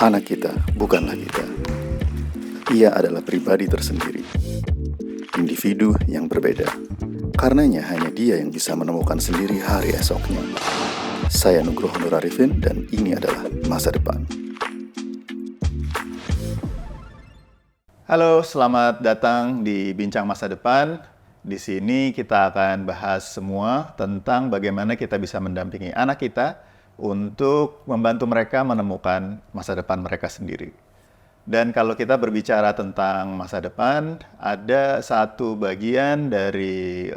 Anak kita bukanlah kita. Ia adalah pribadi tersendiri, individu yang berbeda. Karenanya hanya dia yang bisa menemukan sendiri hari esoknya. Saya Nugroho Nur Arifin dan ini adalah Masa Depan. Halo, selamat datang di Bincang Masa Depan. Di sini kita akan bahas semua tentang bagaimana kita bisa mendampingi anak kita untuk membantu mereka menemukan masa depan mereka sendiri. Dan kalau kita berbicara tentang masa depan, ada satu bagian dari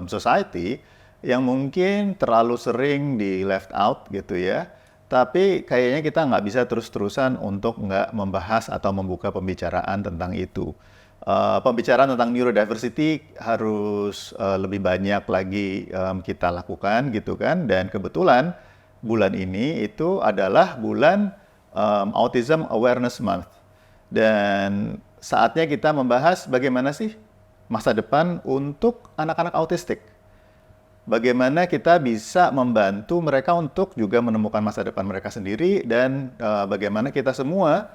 society yang mungkin terlalu sering di left out gitu ya. Tapi kayaknya kita nggak bisa terus-terusan untuk nggak membahas atau membuka pembicaraan tentang itu. Pembicaraan tentang neurodiversity harus lebih banyak lagi kita lakukan gitu kan. Dan kebetulan bulan ini itu adalah bulan Autism Awareness Month. Dan saatnya kita membahas bagaimana sih masa depan untuk anak-anak autistik. Bagaimana kita bisa membantu mereka untuk juga menemukan masa depan mereka sendiri dan bagaimana kita semua,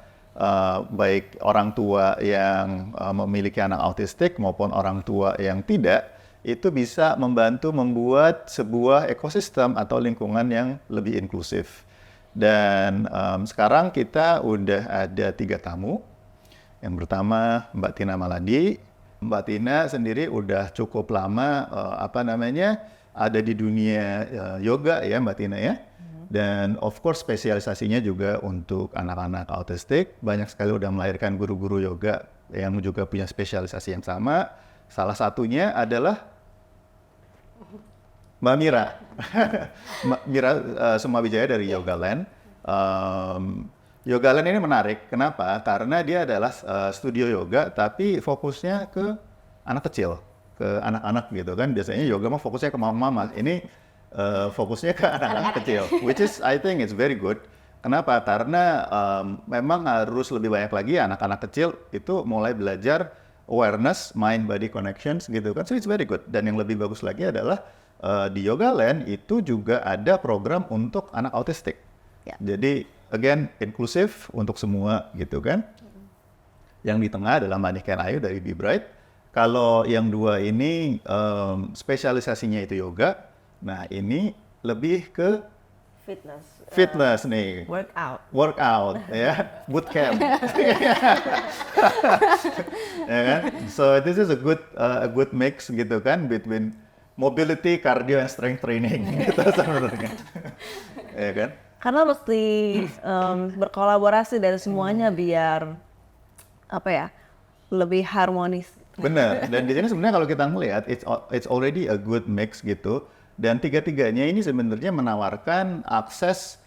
baik orang tua yang memiliki anak autistik maupun orang tua yang tidak, itu bisa membantu membuat sebuah ekosistem atau lingkungan yang lebih inklusif. Dan sekarang kita udah ada 3 tamu. Yang pertama Mbak Tina Maladi. Mbak Tina sendiri udah cukup lama ada di dunia yoga ya Mbak Tina ya. Dan of course spesialisasinya juga untuk anak-anak autistik. Banyak sekali udah melahirkan guru-guru yoga yang juga punya spesialisasi yang sama. Salah satunya adalah Mbak Mira. Mbak Mira Sumawidjaya dari Yoga Land. Yoga Land ini menarik. Kenapa? Karena dia adalah studio yoga tapi fokusnya ke anak kecil, ke anak-anak gitu kan. Biasanya yoga mah fokusnya ke mama-mama. Ini fokusnya ke anak-anak kecil, which is I think it's very good. Kenapa? Karena memang harus lebih banyak lagi anak-anak kecil itu mulai belajar awareness, mind-body connections gitu kan. So it's very good. Dan yang lebih bagus lagi adalah di Yoga Land itu juga ada program untuk anak autistik. Ya. Jadi again inklusif untuk semua gitu kan. Yang di tengah adalah Mbak Niken Ayu dari Be Bright. Kalau yang dua ini spesialisasinya itu yoga. Nah, ini lebih ke fitness nih. Workout ya, bootcamp. Ya kan? So this is a good mix gitu kan between mobility, cardio, and strength training gitu sebenarnya. Ya kan? Karena mesti berkolaborasi dari semuanya biar lebih harmonis. Benar. Dan di sini sebenarnya kalau kita melihat it's already a good mix gitu. Dan tiga-tiganya ini sebenarnya menawarkan akses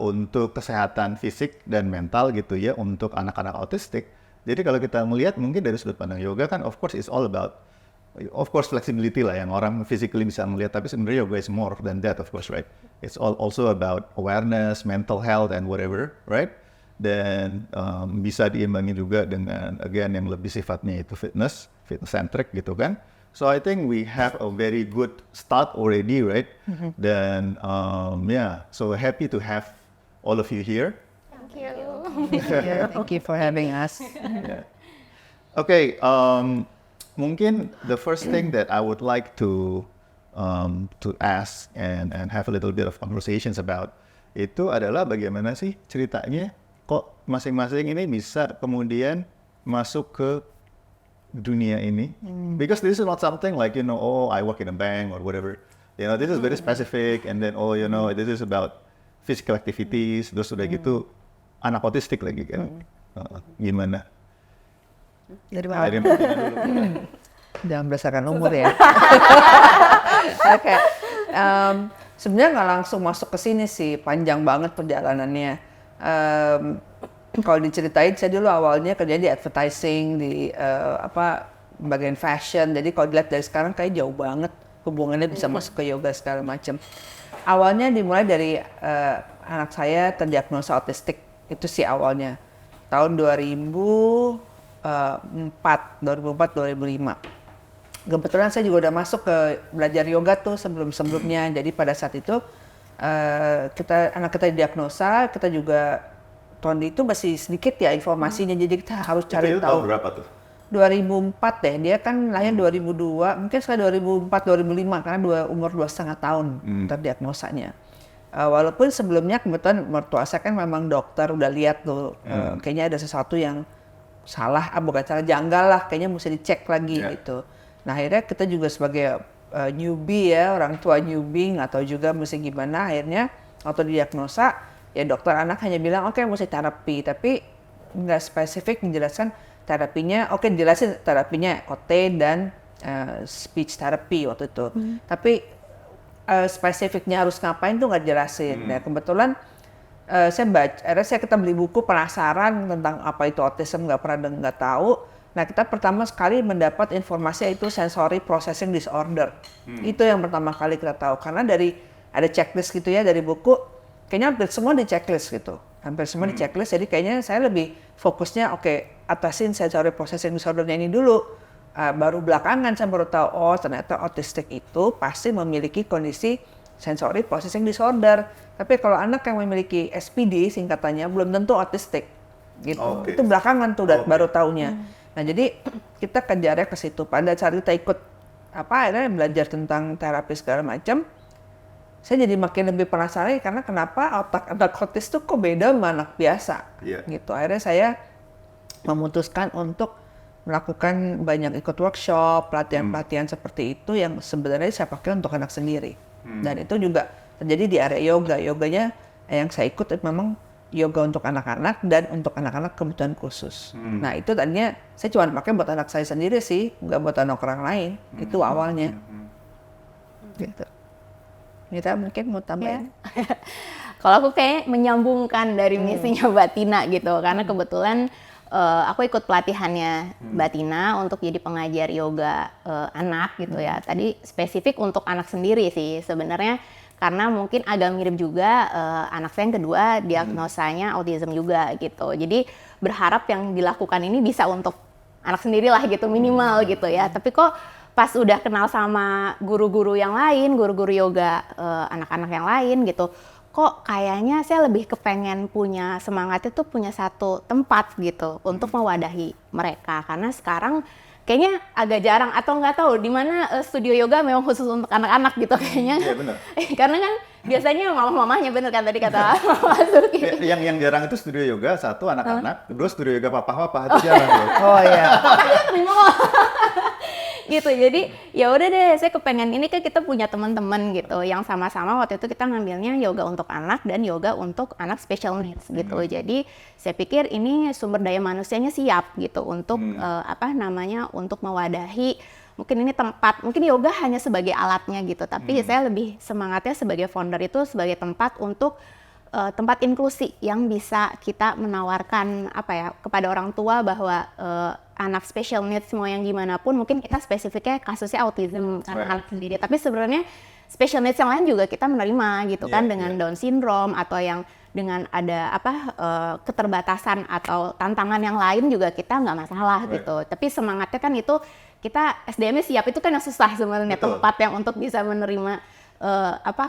untuk kesehatan fisik dan mental gitu ya untuk anak-anak autistik. Jadi kalau kita melihat mungkin dari sudut pandang yoga kan of course it's all about flexibility lah yang orang physically bisa melihat, tapi sebenarnya yoga is more than that of course, right? It's also about awareness, mental health and whatever, right? Dan bisa diimbangi juga dengan again yang lebih sifatnya itu fitness centric gitu kan. So I think we have a very good start already, right? Dan so happy to have all of you here. Thank you. Thank you for having us. Yeah. Okay, mungkin the first thing that I would like to ask and have a little bit of conversations about itu adalah bagaimana sih ceritanya kok masing-masing ini bisa kemudian masuk ke dunia ini. Because this is not something like, I work in a bank or whatever. This is very specific and then, this is about physical activities. Terus udah gitu, anak autistik lagi kan. Gimana? Dari mana? Jangan berdasarkan umur ya. Oke. Sebenarnya nggak langsung masuk ke sini sih. Panjang banget perjalanannya. Kalau diceritain, saya dulu awalnya kerja di advertising, di bagian fashion. Jadi kalau dilihat dari sekarang kayak jauh banget hubungannya bisa masuk ke yoga segala macam. Awalnya dimulai dari anak saya terdiagnosa autistik. Itu sih awalnya. Tahun 2004-2005. Kebetulan saya juga udah masuk ke belajar yoga tuh sebelum-sebelumnya. Jadi pada saat itu anak kita didiagnosa, kita juga pengetahuan itu masih sedikit ya informasinya, jadi kita harus cari Itu tahu. tahun berapa tuh? 2004 deh, dia kan lahir 2002, mungkin sekitar 2004-2005 karena umur 2,5 tahun terdiagnosanya. Walaupun sebelumnya kebetulan mertua saya kan memang dokter, udah lihat tuh kayaknya ada sesuatu yang salah, bukan salah, janggal lah, kayaknya mesti dicek lagi gitu. Nah akhirnya kita juga sebagai newbie ya, orang tua newbie nggak tahu juga mesti gimana, akhirnya waktu didiagnosa ya dokter anak hanya bilang oke, mesti terapi, tapi nggak spesifik menjelaskan terapinya. Oke, jelasin terapinya OT dan speech therapy waktu itu. Tapi spesifiknya harus ngapain tuh nggak jelasin. Nah kebetulan saya baca, akhirnya kita beli buku, penasaran tentang apa itu autism, nggak tahu. Nah kita pertama sekali mendapat informasi yaitu sensory processing disorder. Itu yang pertama kali kita tahu, karena ada checklist gitu ya dari buku. Kayaknya hampir semua di checklist gitu, hampir semua di checklist. Jadi kayaknya saya lebih fokusnya atasin sensory processing disorder-nya ini dulu. Baru belakangan saya baru tahu, oh ternyata autistik itu pasti memiliki kondisi sensory processing disorder. Tapi kalau anak yang memiliki SPD singkatannya belum tentu autistik gitu. Itu belakangan tuh baru taunya. Nah jadi kita kejarnya ke situ. Pada saat kita ikut akhirnya belajar tentang terapi segala macam, saya jadi makin lebih penasaran karena kenapa otak anak autis tuh kok beda sama anak biasa gitu. Akhirnya saya memutuskan untuk melakukan banyak ikut workshop, pelatihan-pelatihan seperti itu yang sebenarnya saya pakai untuk anak sendiri. Dan itu juga terjadi di area yoga. Yoganya yang saya ikut memang yoga untuk anak-anak dan untuk anak-anak kebutuhan khusus. Nah itu tadinya saya cuma pakai buat anak saya sendiri sih, nggak buat anak orang lain. Itu awalnya. Gitu. Kita mungkin mau tambahin. Kalau aku kayak menyambungkan dari misinya Mbak Tina gitu, karena kebetulan aku ikut pelatihannya Mbak Tina untuk jadi pengajar yoga anak gitu ya. Tadi spesifik untuk anak sendiri sih sebenarnya, karena mungkin agak mirip juga anak saya yang kedua diagnosanya autism juga gitu. Jadi berharap yang dilakukan ini bisa untuk anak sendiri lah gitu minimal gitu ya. Tapi kok pas udah kenal sama guru-guru yang lain, guru-guru yoga anak-anak yang lain gitu, kok kayaknya saya lebih kepengen punya semangatnya tuh punya satu tempat gitu untuk mewadahi mereka. Karena sekarang kayaknya agak jarang atau nggak tahu di mana studio yoga memang khusus untuk anak-anak gitu kayaknya. Iya benar. Karena kan biasanya mamah-mamahnya bener kan tadi kata Mas Suki. Yang jarang itu studio yoga satu anak-anak, kedua studio yoga papa-papa itu jarang. Oh iya. Papanya terima kok. Gitu, jadi ya udah deh, saya kepengen ini kan kita punya teman-teman gitu yang sama-sama waktu itu kita ngambilnya yoga untuk anak dan yoga untuk anak special needs gitu. Jadi saya pikir ini sumber daya manusianya siap gitu untuk untuk mewadahi. Mungkin ini tempat, mungkin yoga hanya sebagai alatnya gitu, tapi saya lebih semangatnya sebagai founder itu sebagai tempat untuk tempat inklusi yang bisa kita menawarkan kepada orang tua bahwa anak special needs semua yang gimana pun, mungkin kita spesifiknya kasusnya autism karena anak sendiri, tapi sebenarnya special needs yang lain juga kita menerima gitu kan, dengan Down syndrome atau yang dengan ada keterbatasan atau tantangan yang lain juga kita nggak masalah gitu. Tapi semangatnya kan itu kita SDM-nya siap, itu kan yang susah sebenarnya, tempat yang untuk bisa menerima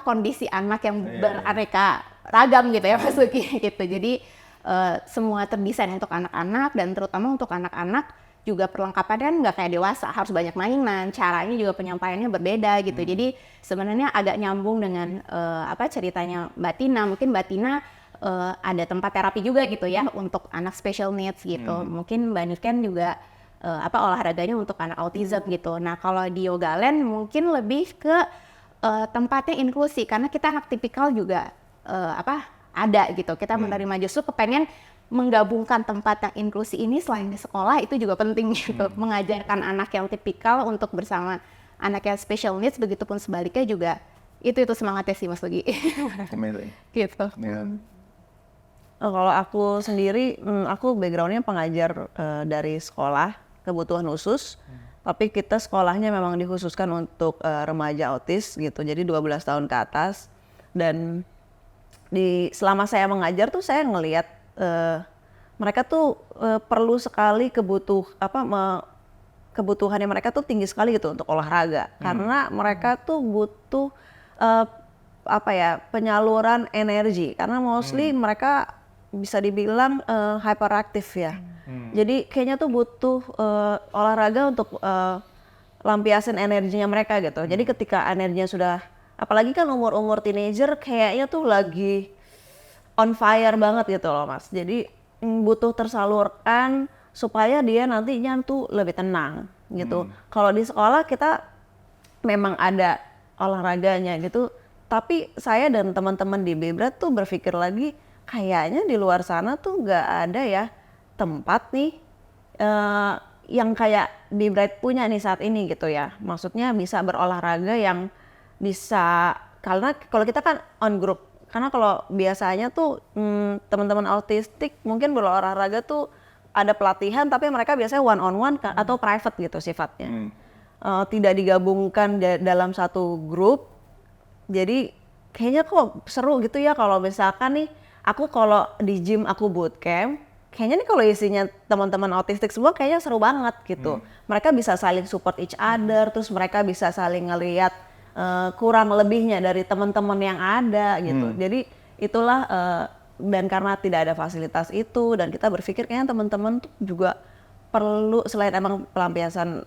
kondisi anak yang beraneka ragam gitu ya Mas Luki gitu. Jadi semua terdesain untuk anak-anak, dan terutama untuk anak-anak juga perlengkapannya kan nggak kayak dewasa, harus banyak mainan, caranya juga penyampaiannya berbeda gitu. Jadi sebenarnya agak nyambung dengan ceritanya Mbak Tina. Mungkin Mbak Tina ada tempat terapi juga gitu ya untuk anak special needs gitu. Mungkin Mbak Nurken juga olahraganya untuk anak autism gitu. Nah kalau di Yoga Land mungkin lebih ke tempatnya inklusi, karena kita anak tipikal juga ada gitu. Kita menerima, justru kepengen menggabungkan tempat yang inklusi ini selain di sekolah itu juga penting gitu. Mengajarkan anak yang tipikal untuk bersama anak yang special needs, begitupun sebaliknya juga. Itu semangatnya sih Mas Lugi. Amazing. Gitu. Kalau aku sendiri, aku backgroundnya pengajar dari sekolah kebutuhan khusus. Tapi kita sekolahnya memang dikhususkan untuk remaja autis gitu, jadi 12 tahun ke atas. Dan selama saya mengajar tuh saya ngelihat mereka tuh perlu sekali kebutuhannya mereka tuh tinggi sekali gitu untuk olahraga. Karena mereka tuh butuh penyaluran energi, karena mostly mereka bisa dibilang hyperaktif ya. Jadi kayaknya tuh butuh olahraga untuk lampiasin energinya mereka gitu. Jadi ketika energinya sudah, apalagi kan umur-umur teenager kayaknya tuh lagi on fire banget gitu loh Mas. Jadi butuh tersalurkan supaya dia nantinya tuh lebih tenang gitu. Kalau di sekolah kita memang ada olahraganya gitu, tapi saya dan teman-teman di Bibrat tuh berpikir lagi kayaknya di luar sana tuh nggak ada ya tempat nih yang kayak Bibrat punya nih saat ini gitu ya. Maksudnya bisa berolahraga yang bisa, karena kalau kita kan on group, karena kalau biasanya tuh teman-teman autistik mungkin berolahraga tuh ada pelatihan tapi mereka biasanya one on one atau private gitu sifatnya. Tidak digabungkan dalam satu grup. Jadi kayaknya kok seru gitu ya kalau misalkan nih aku kalau di gym aku bootcamp, kayaknya nih kalau isinya teman-teman autistik semua kayaknya seru banget gitu. Mereka bisa saling support each other, terus mereka bisa saling ngelihat kurang lebihnya dari teman-teman yang ada gitu. Jadi itulah dan karena tidak ada fasilitas itu dan kita berpikir kayaknya teman-teman tuh juga perlu, selain emang pelampiasan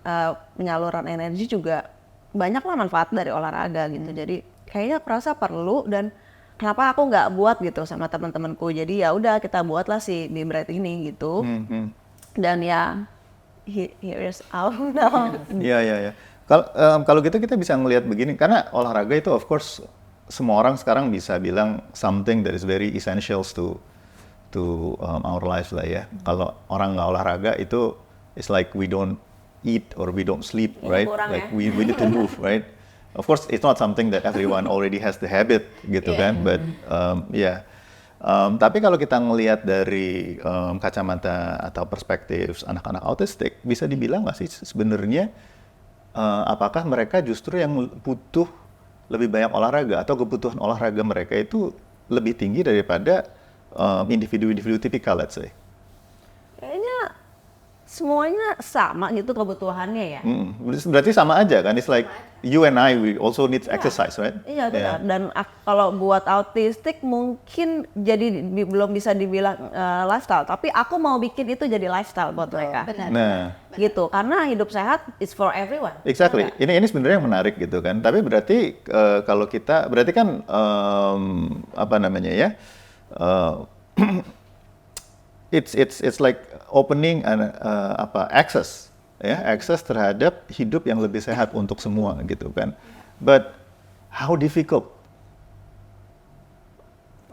penyaluran energi juga banyaklah manfaat dari olahraga gitu. Jadi kayaknya aku rasa perlu, dan kenapa aku nggak buat gitu sama teman-temanku. Jadi ya udah kita buatlah si Bibrat ini gitu. Dan ya here is out now. Iya. Kalau gitu kita bisa ngelihat begini, karena olahraga itu of course semua orang sekarang bisa bilang something that is very essentials to our lives lah ya. Kalau orang nggak olahraga itu it's like we don't eat or we don't sleep, right? Like we need to move, right? Of course it's not something that everyone already has the habit gitu kan, but tapi kalau kita ngelihat dari kacamata atau perspektif anak-anak autistik, bisa dibilang nggak sih sebenarnya apakah mereka justru yang butuh lebih banyak olahraga, atau kebutuhan olahraga mereka itu lebih tinggi daripada individu-individu tipikal, let's say? Kayaknya semuanya sama gitu kebutuhannya ya. Berarti sama aja kan? It's like you and I, we also need exercise, right? Iya benar. Dan kalau buat autistik mungkin jadi belum bisa dibilang lifestyle, tapi aku mau bikin itu jadi lifestyle buat mereka. Benar. Nah, Gitu, karena hidup sehat is for everyone. exactly. Ini sebenarnya yang menarik gitu kan. Tapi berarti kalau kita, berarti kan apa namanya ya? It's like opening access terhadap hidup yang lebih sehat untuk semua gitu kan. But how difficult?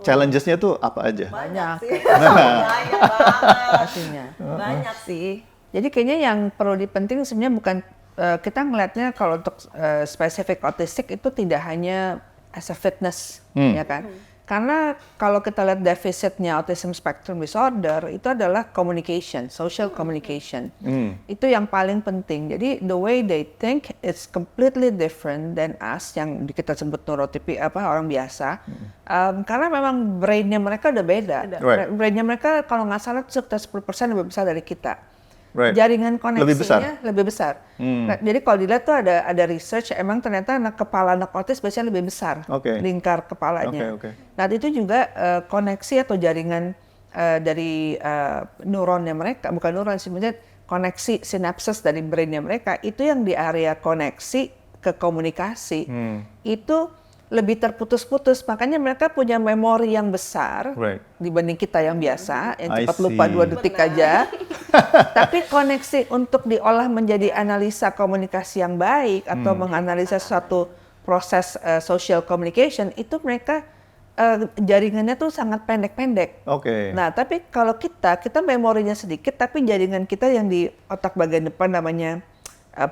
Challenges-nya tuh apa aja? Banyak. Banyak banget. Pastinya. Banyak sih. Jadi kayaknya yang perlu dipenting sebenarnya bukan kita ngelihatnya kalau untuk spesifik autistik itu tidak hanya as a fitness, ya kan? Karena kalau kita lihat defisitnya autism spectrum disorder itu adalah communication, social communication. Itu yang paling penting. Jadi the way they think it's completely different than us yang kita sebut neurotipi orang biasa. Karena memang brainnya mereka udah beda. Right. Brainnya mereka kalau nggak salah sekitar 10% lebih besar dari kita. Right. Jaringan koneksinya Lebih besar. Nah, jadi kalau dilihat tuh ada research emang ternyata kepala anak autis biasanya lebih besar, lingkar kepalanya. Nah itu juga koneksi atau jaringan dari neuronnya mereka, bukan neuron sebenarnya, koneksi sinapses dari brainnya mereka itu yang di area koneksi ke komunikasi itu lebih terputus-putus, makanya mereka punya memori yang besar dibanding kita yang biasa, yang cepat lupa 2 detik aja. Tapi koneksi untuk diolah menjadi analisa komunikasi yang baik atau menganalisa suatu proses social communication itu mereka jaringannya tuh sangat pendek-pendek. Nah, tapi kalau kita memorinya sedikit, tapi jaringan kita yang di otak bagian depan namanya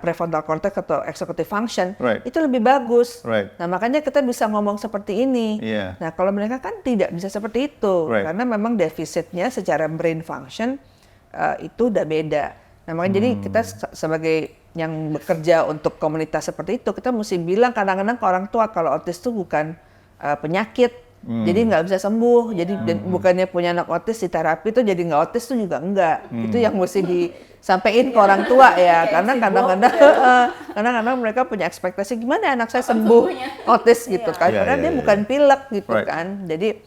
prefrontal cortex atau executive function itu lebih bagus. Nah, makanya kita bisa ngomong seperti ini. Nah, kalau mereka kan tidak bisa seperti itu karena memang defisitnya secara brain function itu udah beda. Nah, makanya jadi kita sebagai yang bekerja untuk komunitas seperti itu, kita mesti bilang kadang-kadang ke orang tua kalau autis itu bukan penyakit, jadi nggak bisa sembuh. Jadi bukannya punya anak autis di terapi itu jadi nggak autis itu juga enggak. Itu yang mesti disampaikan ke orang tua ya, karena kadang-kadang mereka punya ekspektasi gimana anak saya sembuh autis gitu kan, karena dia bukan pilek gitu kan. Jadi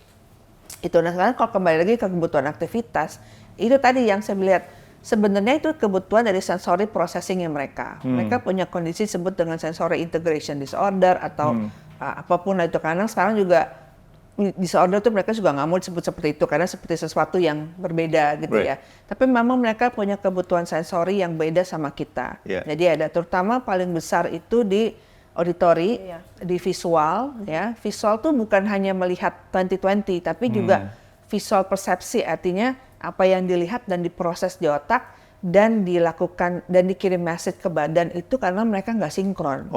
Itu. Nah sekarang kalau kembali lagi ke kebutuhan aktivitas, itu tadi yang saya lihat sebenarnya itu kebutuhan dari sensory processingnya mereka. Mereka punya kondisi disebut dengan sensory integration disorder atau apapun itu. Karena sekarang juga disorder tuh mereka juga nggak mau disebut seperti itu karena seperti sesuatu yang berbeda gitu ya. Tapi memang mereka punya kebutuhan sensori yang beda sama kita. Jadi ada terutama paling besar itu di auditory, di visual ya. Visual tuh bukan hanya melihat 20/20 tapi juga visual persepsi, artinya apa yang dilihat dan diproses di otak dan dilakukan dan dikirim message ke badan itu karena mereka nggak sinkron.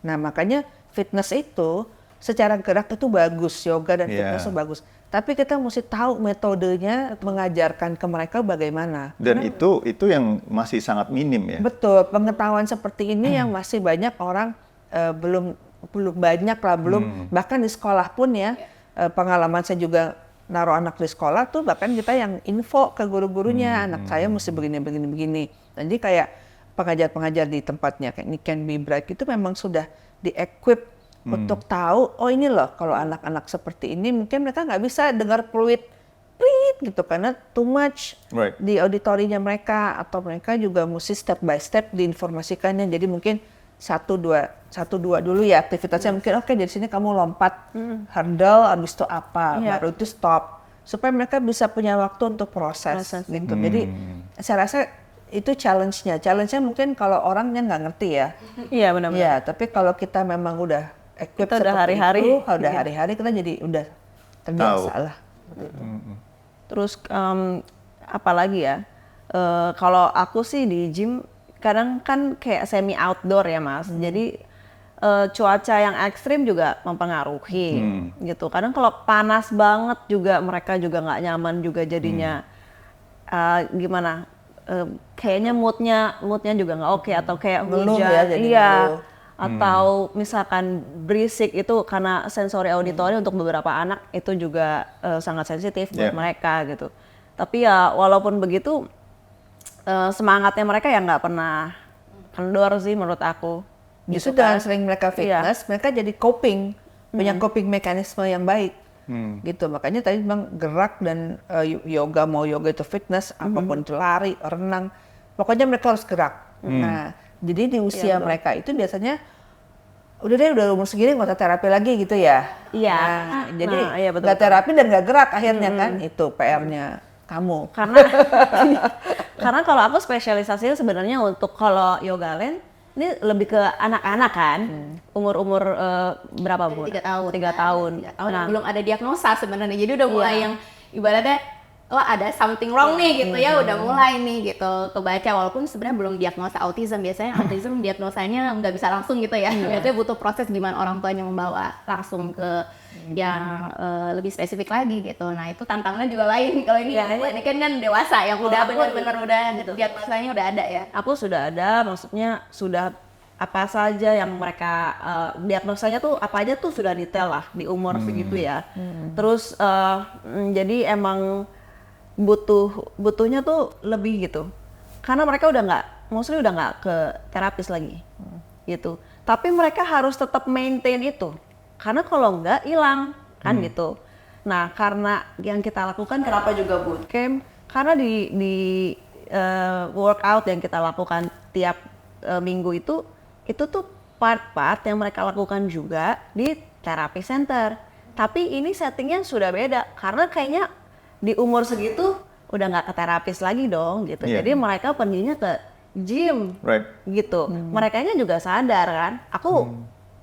Nah makanya fitness itu secara gerak itu bagus, yoga dan fitness itu bagus. Tapi kita mesti tahu metodenya mengajarkan ke mereka bagaimana. Dan itu yang masih sangat minim ya. Betul, pengetahuan seperti ini yang masih banyak orang belum banyak lah, bahkan di sekolah pun ya, pengalaman saya juga naruh anak di sekolah tuh bahkan kita yang info ke guru-gurunya, anak saya mesti begini. Jadi kayak pengajar-pengajar di tempatnya kayak Nick and Be Bright itu memang sudah di-equip untuk tahu, oh ini loh kalau anak-anak seperti ini mungkin mereka nggak bisa dengar fluid gitu karena too much di auditorinya mereka, atau mereka juga mesti step by step diinformasikannya. Jadi mungkin satu dua dulu ya aktivitasnya, mungkin oke dari sini kamu lompat hurdle, habis itu apa, baru itu stop, supaya mereka bisa punya waktu untuk proses gitu. Jadi saya rasa itu challenge-nya mungkin kalau orangnya nggak ngerti ya. Iya benar-benar. Ya, tapi kalau kita memang udah equip kita udah hari-hari itu, udah hari-hari kita jadi udah terbiasa lah. Terus apalagi ya, kalau aku sih di gym kadang kan kayak semi outdoor ya Mas, jadi cuaca yang ekstrim juga mempengaruhi gitu. Kadang kalau panas banget juga mereka juga nggak nyaman juga jadinya. Gimana? Kayaknya moodnya juga nggak oke, atau kayak hujan, atau misalkan berisik itu karena sensori auditori untuk beberapa anak itu juga sangat sensitif buat mereka gitu. Tapi ya walaupun begitu semangatnya mereka ya nggak pernah kendor sih menurut aku. Justru dengan sering mereka fitness, mereka jadi coping, punya coping mekanisme yang baik. Gitu, makanya tadi memang gerak dan yoga, mau yoga itu fitness, apapun itu lari, renang, pokoknya mereka harus gerak. Nah, jadi di usia mereka itu biasanya udah umur segini nggak usah terapi lagi gitu ya. Jadi nggak terapi dan nggak gerak akhirnya kan, itu PR-nya kamu. Karena kalau aku spesialisasinya sebenarnya untuk kalau yoga land ini lebih ke anak-anak kan, umur berapa Bu? 3 tahun. 3 tahun. Nah, belum ada diagnosa sebenarnya, jadi udah mulai yang ibaratnya ada something wrong nih gitu ya, udah mulai nih gitu kebaca, walaupun sebenarnya belum diagnosa autism. Biasanya autism diagnosanya nggak bisa langsung gitu ya, biasanya butuh proses gimana orang tuanya membawa langsung ke yang lebih spesifik lagi gitu. Nah itu tantangannya juga lain kalau ini. Ini kan dewasa yang udah benar-benar udah gitu. Diagnosanya udah ada ya. Aku sudah ada, maksudnya sudah apa saja yang mereka diagnosanya tuh apa aja tuh sudah detail lah di umur segitu ya. Terus jadi emang butuhnya tuh lebih gitu. Karena mereka udah nggak ke terapis lagi gitu. Tapi mereka harus tetap maintain itu. Karena kalau enggak hilang kan gitu. Nah karena yang kita lakukan, kenapa juga bootcamp? Karena di workout yang kita lakukan tiap minggu itu tuh part-part yang mereka lakukan juga di terapi center. Tapi ini settingnya sudah beda karena kayaknya di umur segitu udah nggak ke terapis lagi dong gitu. Jadi mereka perginya ke gym gitu. Merekanya juga sadar kan. Aku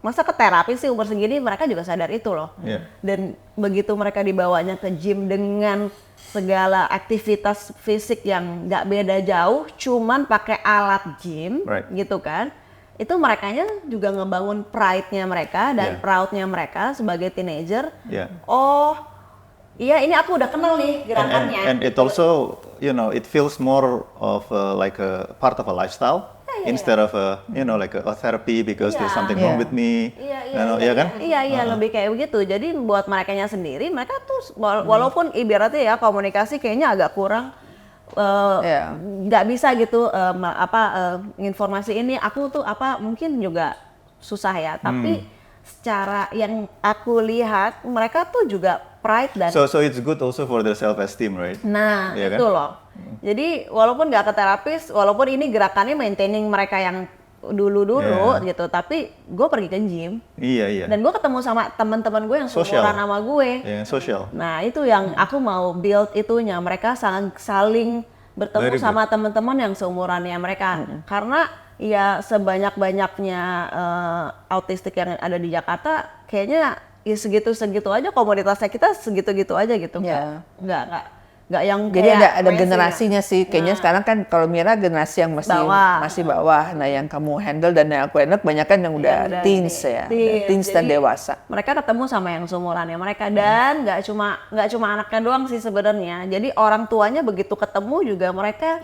masa ke terapi sih umur segini, mereka juga sadar itu loh. Dan begitu mereka dibawanya ke gym dengan segala aktivitas fisik yang nggak beda jauh, cuman pakai alat gym gitu kan, itu merekanya juga ngebangun pride-nya mereka dan proud-nya mereka sebagai teenager. Oh iya, ini aku udah kenal nih gerakannya. And it also, it feels more of like a part of a lifestyle. Instead of like a therapy because there's something wrong with me, Iya, lebih kayak begitu. Jadi buat merekanya sendiri, mereka tuh walaupun ibaratnya ya komunikasi kayaknya agak kurang, nggak bisa gitu informasi ini aku tuh apa mungkin juga susah ya. Tapi secara yang aku lihat mereka tuh juga pride dan So it's good also for their self esteem, right? nah Iya kan? itu loh. Jadi walaupun nggak ke terapis, walaupun ini gerakannya maintaining mereka yang dulu gitu, tapi gue pergi ke gym Iya. dan gue ketemu sama teman-teman gue yang Social. seumuran sama gue. Yang social. Nah itu yang aku mau build itunya, mereka saling bertemu Very good. sama teman-teman yang seumurannya mereka. Karena ya sebanyak-banyaknya autistik yang ada di Jakarta, kayaknya ya segitu-segitu aja komunitasnya, kita segitu-gitu aja gitu. Ya. Nggak yang Jadi kayak ada Messi generasinya sih. Kayaknya sekarang kan kalau Mira generasi yang masih bawah. Nah yang kamu handle dan yang aku handle kebanyakan yang udah teens ya. Teens dan Jadi, dewasa. mereka ketemu sama yang seumurannya mereka dan nggak cuma anaknya doang sih sebenarnya. Jadi orang tuanya begitu ketemu juga mereka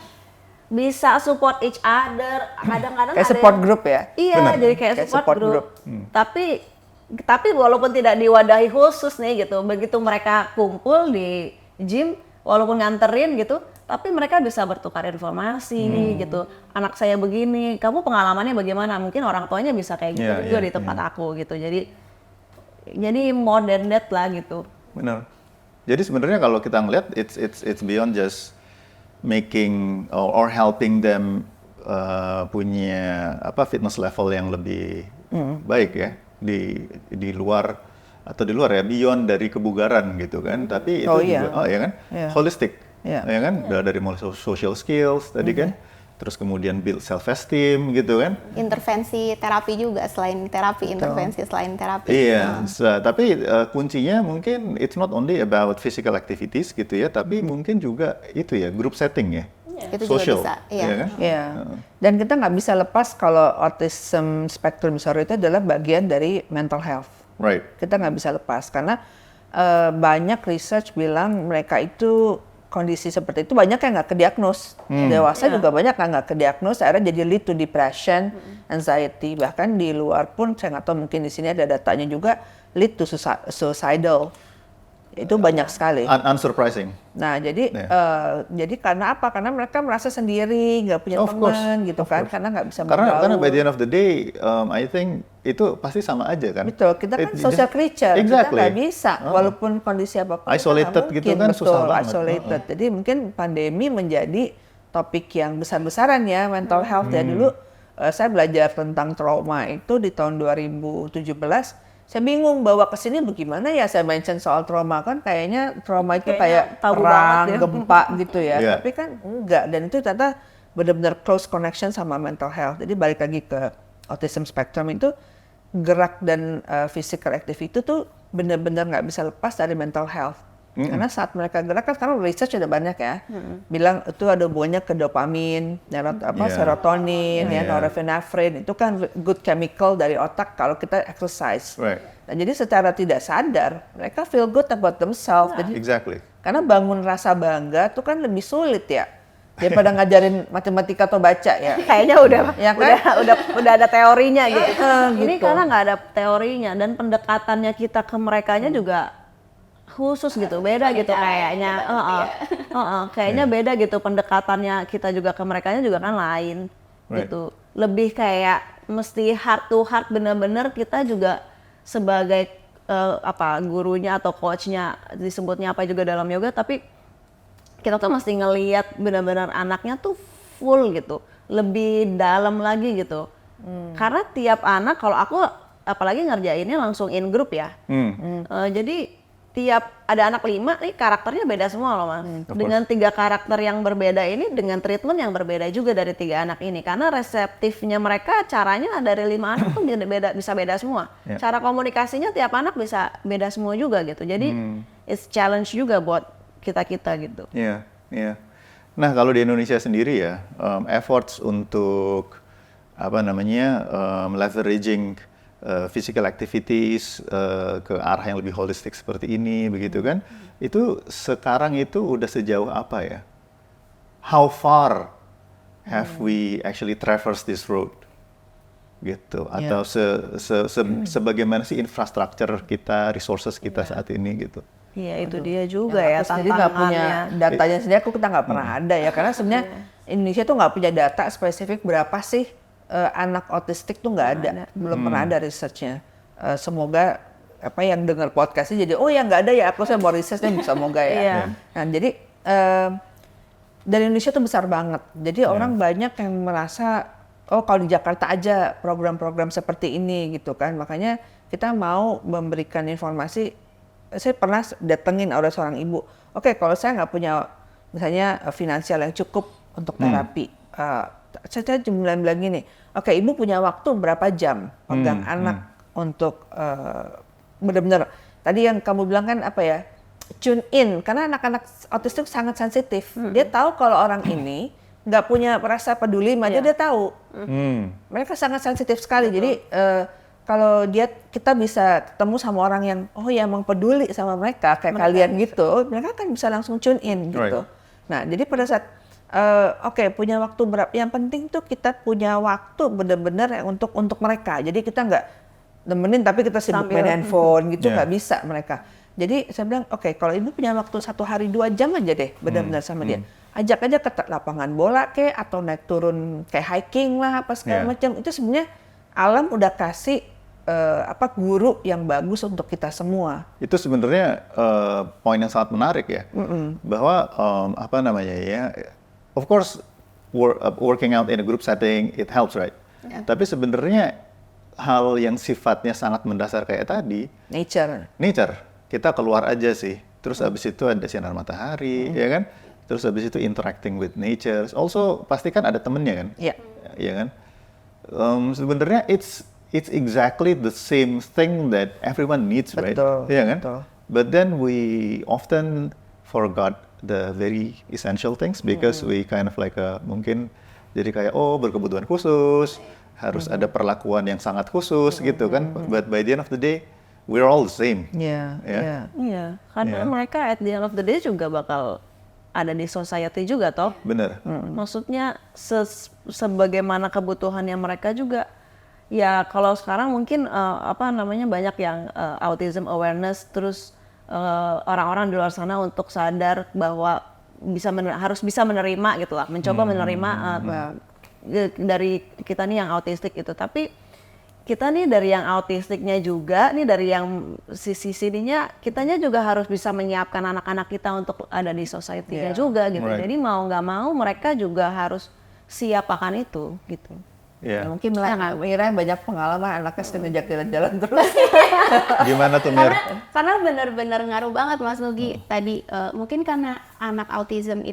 bisa support each other. Kadang-kadang Kayak ada support yang- group ya. Iya, Benar. jadi kayak support group. Tapi walaupun tidak diwadahi khusus nih gitu, begitu mereka kumpul di gym, walaupun nganterin gitu, tapi mereka bisa bertukar informasi gitu. Anak saya begini, kamu pengalamannya bagaimana? Mungkin orang tuanya bisa kayak gitu juga di tempat aku gitu. Jadi more than that lah gitu. Benar. Jadi sebenarnya kalau kita ngeliat, it's beyond just making or helping them punya fitness level yang lebih baik ya di luar ya, beyond dari kebugaran gitu kan. Tapi itu juga, ya kan, holistic, ya kan, dari mulai social skills tadi kan, terus kemudian build self esteem gitu kan. Intervensi terapi juga selain terapi, intervensi selain terapi. Iya, tapi kuncinya mungkin it's not only about physical activities gitu ya, tapi mungkin juga itu ya, group setting ya. Itu Social, juga bisa, iya. ya kan? Iya. Dan kita nggak bisa lepas kalau autism spectrum disorder itu adalah bagian dari mental health. Right. Kita nggak bisa lepas karena banyak research bilang mereka itu kondisi seperti itu banyak yang nggak kediagnos. Dewasa juga banyak yang nggak kediagnos, akhirnya jadi lead to depression, anxiety. Bahkan di luar pun saya nggak tahu, mungkin di sini ada datanya juga, lead to suicidal. Itu banyak sekali. Unsurprising. Nah, jadi karena apa? Karena mereka merasa sendiri, nggak punya teman gitu kan, karena nggak bisa bergaul. Karena by the end of the day, I think itu pasti sama aja kan. Betul, kita kan social creature, kita nggak bisa, walaupun kondisi apapun. Isolated gitu kan susah banget. Isolated. Jadi mungkin pandemi menjadi topik yang besar-besaran ya, mental health ya. Dulu saya belajar tentang trauma itu di tahun 2017. Saya bingung bawa ke sini bagaimana ya, saya mention soal trauma kan kayaknya trauma itu kayak tabu perang, banget ya. gempa gitu ya. Yeah. Tapi kan enggak, dan itu ternyata benar-benar close connection sama mental health. Jadi balik lagi ke autism spectrum itu, gerak dan physical activity itu tuh benar-benar nggak bisa lepas dari mental health. Karena saat mereka gerak kan sekarang research ada banyak ya, bilang itu ada hubungannya ke dopamin, serotonin, norepinephrine, itu kan good chemical dari otak kalau kita exercise. Right. Nah, jadi secara tidak sadar mereka feel good about themselves. Jadi, Exactly. karena bangun rasa bangga itu kan lebih sulit ya daripada ngajarin matematika atau baca ya. Kayaknya Ya kan? udah ada teorinya gitu. Ini gitu. karena nggak ada teorinya dan pendekatannya kita ke merekanya juga khusus gitu, beda gitu kayaknya. Kayaknya beda gitu pendekatannya kita juga ke merekanya juga kan lain gitu. Lebih kayak mesti heart to heart, bener-bener kita juga sebagai gurunya atau coachnya, disebutnya apa juga dalam yoga, tapi kita tuh mesti ngelihat benar-benar anaknya tuh full gitu, lebih dalam lagi gitu. Karena tiap anak, kalau aku apalagi ngerjainnya langsung in group ya, jadi tiap ada anak 5 nih karakternya beda semua loh Mas. Dengan 3 karakter yang berbeda ini, dengan treatment yang berbeda juga dari 3 anak ini, karena reseptifnya mereka caranya dari 5 anak tuh bisa beda semua. Cara komunikasinya tiap anak bisa beda semua juga gitu. Jadi it's challenge juga buat kita gitu. Iya, iya. Nah, kalau di Indonesia sendiri ya, efforts untuk leveraging physical activities ke arah yang lebih holistik seperti ini, begitu kan? Itu sekarang itu udah sejauh apa ya? How far have we actually traversed this road? Gitu. Atau sebagaimana sih infrastruktur kita, resources kita saat ini gitu? Iya, itu dia juga ya Aku sendiri nggak punya datanya sendiri, kita nggak pernah ada ya, karena sebenarnya Indonesia tuh nggak punya data spesifik berapa sih anak autistik tuh, nggak ada, belum pernah ada researchnya. semoga apa yang dengar podcastnya jadi oh ya nggak ada ya, aku saya mau risetnya semoga ya. Iya. Nah jadi dari Indonesia tuh besar banget. Jadi orang banyak yang merasa oh kalau di Jakarta aja program-program seperti ini gitu kan. Makanya kita mau memberikan informasi. Saya pernah datengin oleh seorang ibu. Oke, kalau saya nggak punya misalnya finansial yang cukup untuk terapi, saya bilang gini. Oke, ibu punya waktu berapa jam pegang anak untuk benar-benar. Tadi yang kamu bilang kan apa ya? Tune in, karena anak-anak autistik sangat sensitif. Dia tahu kalau orang ini nggak punya rasa peduli, aja dia tahu. Mereka sangat sensitif sekali. Jadi kalau kita bisa ketemu sama orang yang oh ya emang peduli sama mereka kayak kalian gitu, mereka kan bisa langsung tune in gitu. Nah jadi pada saat oke, punya waktu berapa? Yang penting tuh kita punya waktu benar-benar untuk mereka. Jadi kita nggak nemenin tapi kita sibuk main handphone gitu, nggak bisa mereka. Jadi saya bilang, oke, kalau ibu punya waktu 1 hari 2 jam aja deh, benar-benar sama dia. Ajak aja ke lapangan bola kayak atau naik turun kayak hiking lah apa segala macam. Itu sebenarnya alam udah kasih guru yang bagus untuk kita semua. Itu sebenarnya poin yang sangat menarik ya, bahwa of course working out in a group setting it helps, right? Tapi sebenarnya hal yang sifatnya sangat mendasar kayak tadi, nature. Kita keluar aja sih, terus abis itu ada sinar matahari, ya kan? Terus abis itu interacting with nature. Also pasti kan ada temennya kan? Iya. Ya kan? Sebenarnya it's exactly the same thing that everyone needs, right? Iya kan? Betul. But then we often forgot the very essential things because we kind of like mungkin jadi kayak berkebutuhan khusus, harus ada perlakuan yang sangat khusus gitu kan? But by the end of the day we're all the same. Iya, karena mereka at the end of the day juga bakal ada di society juga toh. Bener. Maksudnya sebagaimana kebutuhannya mereka juga. Ya kalau sekarang mungkin banyak yang autism awareness, terus orang-orang di luar sana untuk sadar bahwa harus bisa menerima gitu lah, mencoba menerima dari kita nih yang autistik itu. Tapi kita nih dari yang autistiknya juga, nih dari yang sisi sininya, kitanya juga harus bisa menyiapkan anak-anak kita untuk ada di society-nya juga gitu. Jadi mau nggak mau mereka juga harus siap akan itu gitu. Ya, mungkin Mira banyak pengalaman anaknya sering ngajak jalan-jalan terus. Gimana tuh Mir? Karena benar-benar ngaruh banget Mas Nugi tadi. Mungkin karena anak autistik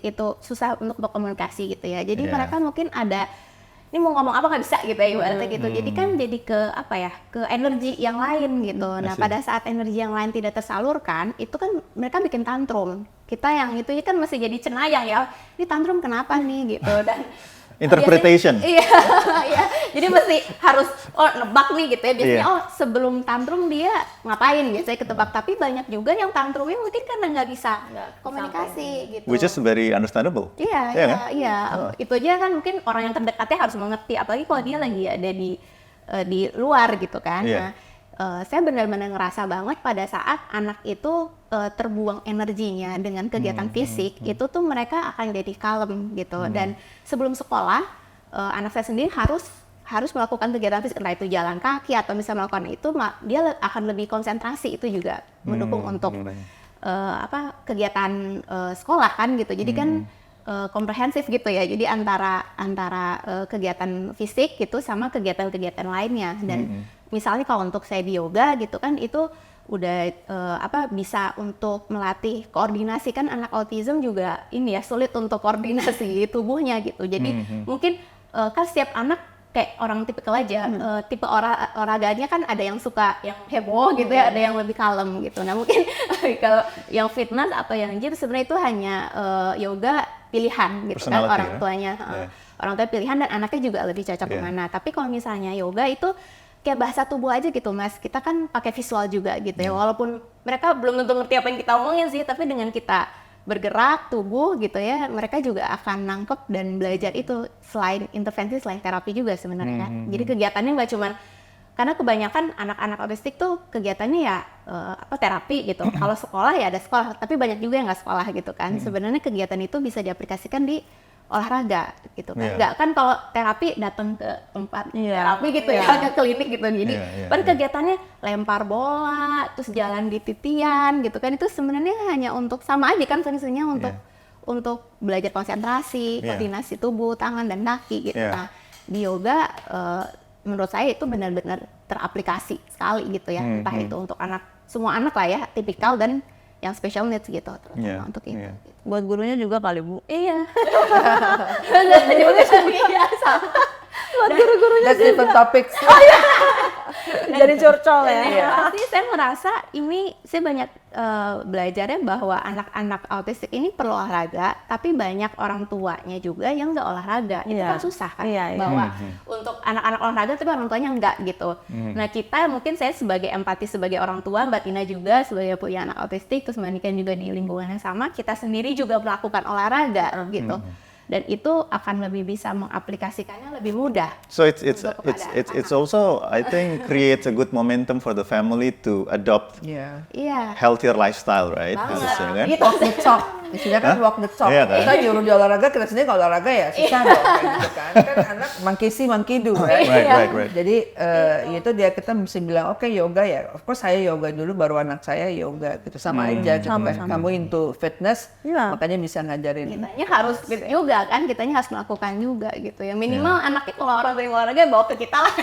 itu susah untuk berkomunikasi gitu ya. Jadi mereka mungkin ada ini mau ngomong apa nggak bisa gitu ya ibaratnya gitu. Jadi kan jadi ke energi yang lain gitu. Nah pada saat energi yang lain tidak tersalurkan, itu kan mereka bikin tantrum. Kita yang itu kan masih jadi cenayang ya. Ini tantrum kenapa nih gitu dan interpretation. Iya. Jadi mesti harus nebak nih gitu ya. Biasanya sebelum tantrum dia ngapain biasanya ketebak. Tapi banyak juga yang tantrumnya mungkin karena nggak bisa komunikasi gitu. Which is very understandable. Iya. Itu aja kan mungkin orang yang terdekatnya harus mengerti. Apalagi kalau dia lagi ada di luar gitu kan. Nah, saya benar-benar ngerasa banget pada saat anak itu terbuang energinya dengan kegiatan fisik, itu tuh mereka akan jadi kalem gitu. Dan sebelum sekolah, anak saya sendiri harus melakukan kegiatan fisik, entah itu jalan kaki atau misalnya melakukan itu, dia akan lebih konsentrasi. Itu juga mendukung untuk kegiatan sekolah kan gitu. Jadi kan komprehensif gitu ya. Jadi antara kegiatan fisik gitu sama kegiatan-kegiatan lainnya. Dan misalnya kalau untuk saya di yoga gitu kan itu udah bisa untuk melatih koordinasi kan anak autism juga ini ya sulit untuk koordinasi tubuhnya gitu. Jadi mungkin kan setiap anak kayak orang tipikal aja, tipe olahraganya kan ada yang suka yang heboh gitu ya, ada yang lebih kalem gitu. Nah mungkin kalau yang fitness atau yang gym sebenarnya itu hanya yoga pilihan gitu kan orang tuanya. Orang tua pilihan dan anaknya juga lebih cocok kemana. Tapi kalau misalnya yoga itu kayak bahasa tubuh aja gitu Mas, kita kan pakai visual juga gitu ya, walaupun mereka belum tentu ngerti apa yang kita omongin sih, tapi dengan kita bergerak tubuh gitu ya, mereka juga akan nangkep dan belajar itu selain intervensi, selain terapi juga sebenarnya. Jadi kegiatannya nggak cuman, karena kebanyakan anak-anak autistik tuh kegiatannya ya terapi gitu. Kalau sekolah ya ada sekolah, tapi banyak juga yang nggak sekolah gitu kan. Sebenarnya kegiatan itu bisa diaplikasikan di olahraga gitu kan. Iya. Nggak kan kalau terapi datang ke tempat terapi gitu ya, ke klinik gitu. Jadi Iya, pada iya. kegiatannya lempar bola, terus jalan di titian gitu kan. Itu sebenarnya hanya untuk sama aja kan fungsinya untuk belajar konsentrasi, Iya. koordinasi tubuh, tangan dan kaki gitu. Iya. Nah, di yoga menurut saya itu benar-benar teraplikasi sekali gitu ya. Entah itu untuk semua anak lah ya, tipikal dan yang special needs gitu, terutama Iya, untuk itu. iya. Buat gurunya juga kali Bu. Iya. Iya, sama. Buat guru-gurunya That's different topics. Jadi curcol ya. Dan pasti saya merasa ini saya banyak belajarnya bahwa anak-anak autistik ini perlu olahraga, tapi banyak orang tuanya juga yang nggak olahraga. Itu Iya. kan susah kan, Iya, iya. bahwa untuk anak-anak olahraga tapi orang tuanya nggak gitu. Nah kita mungkin saya sebagai empati sebagai orang tua, Mbak Tina juga sebagai punya anak autistik, terus Mbak Nika juga di lingkungan yang sama, kita sendiri juga melakukan olahraga gitu. Dan itu akan lebih bisa mengaplikasikannya lebih mudah. So it's Untuk kepada it's also, I think, creates a good momentum for the family to adopt Iya. Iya. healthier lifestyle, right? Banget. Harusnya kan? Gitu. Walk the talk. Istilahnya kan Hah? walk the talk. Iya kan? Kita nyuruh dia olahraga, kita sendiri nggak olahraga ya susah dong. Kayak gitu kan. Kan anak monkey see, monkey do. Right? Right. Jadi itu dia kita mesti bilang oke yoga ya. Of course saya yoga dulu baru anak saya yoga gitu sama aja. Gitu. Kamu into fitness, Iya. makanya bisa ngajarin. Kitanya harus gitu juga kan, kitanya harus melakukan juga gitu ya. Minimal anaknya kalau orang sering olahraga bawa ke kita lah.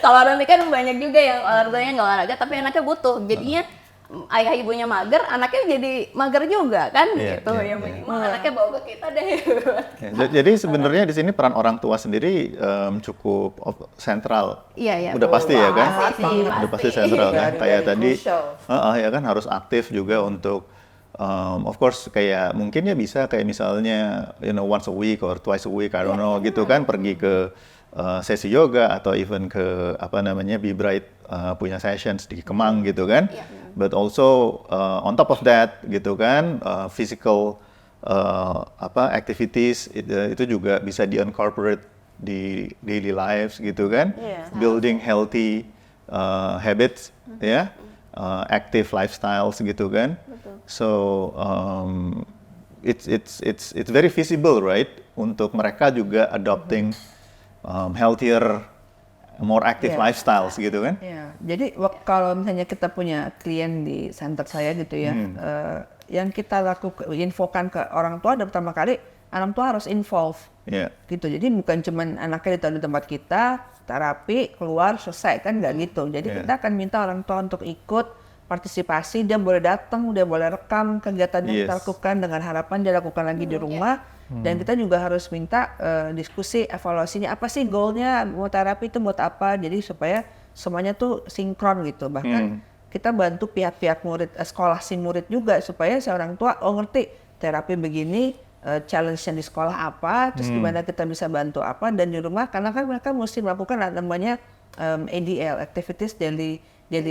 Kalau orang ini kan banyak juga yang olahraganya nggak olahraga tapi anaknya butuh. Jadinya ayah ibunya mager, anaknya jadi mager juga kan Iya, gitu. iya, Ya iya. minimal anaknya bawa ke kita deh. Ya, jadi sebenarnya di sini peran orang tua sendiri cukup sentral. Iya, iya. Udah pasti ya kan? Pasti sih, Udah pasti pasti. sentral kan. Very, Kayak very tadi, crucial. ya kan harus aktif juga untuk, of course kayak mungkin ya bisa kayak misalnya, once a week or twice a week, I don't know gitu kan, pergi ke sesi yoga atau even ke Be Bright punya sessions di Kemang gitu kan. But also on top of that gitu kan, physical activities itu juga bisa di-incorporate di daily lives gitu kan. Building healthy habits ya, active lifestyles gitu kan. So it's very visible, right, untuk mereka juga adopting healthier, more active lifestyles gitu kan. Iya, jadi kalau misalnya kita punya klien di center saya gitu ya, yang kita lakukan infokan ke orang tua, dan pertama kali orang tua harus involve, gitu. Jadi bukan cuman anaknya ditaruh di tempat kita, terapi, keluar, selesai kan nggak gitu. Jadi kita akan minta orang tua untuk ikut partisipasi, dia boleh datang, dia boleh rekam kegiatan yang kita lakukan dengan harapan dia lakukan lagi di rumah. Dan kita juga harus minta diskusi evaluasinya, apa sih goalnya, mau terapi itu buat apa, jadi supaya semuanya tuh sinkron gitu. Bahkan kita bantu pihak-pihak murid, sekolah si murid juga, supaya seorang tua ngerti terapi begini, challenge-nya di sekolah apa, terus gimana kita bisa bantu apa, dan di rumah karena kan mereka mesti melakukan namanya ADL, activities daily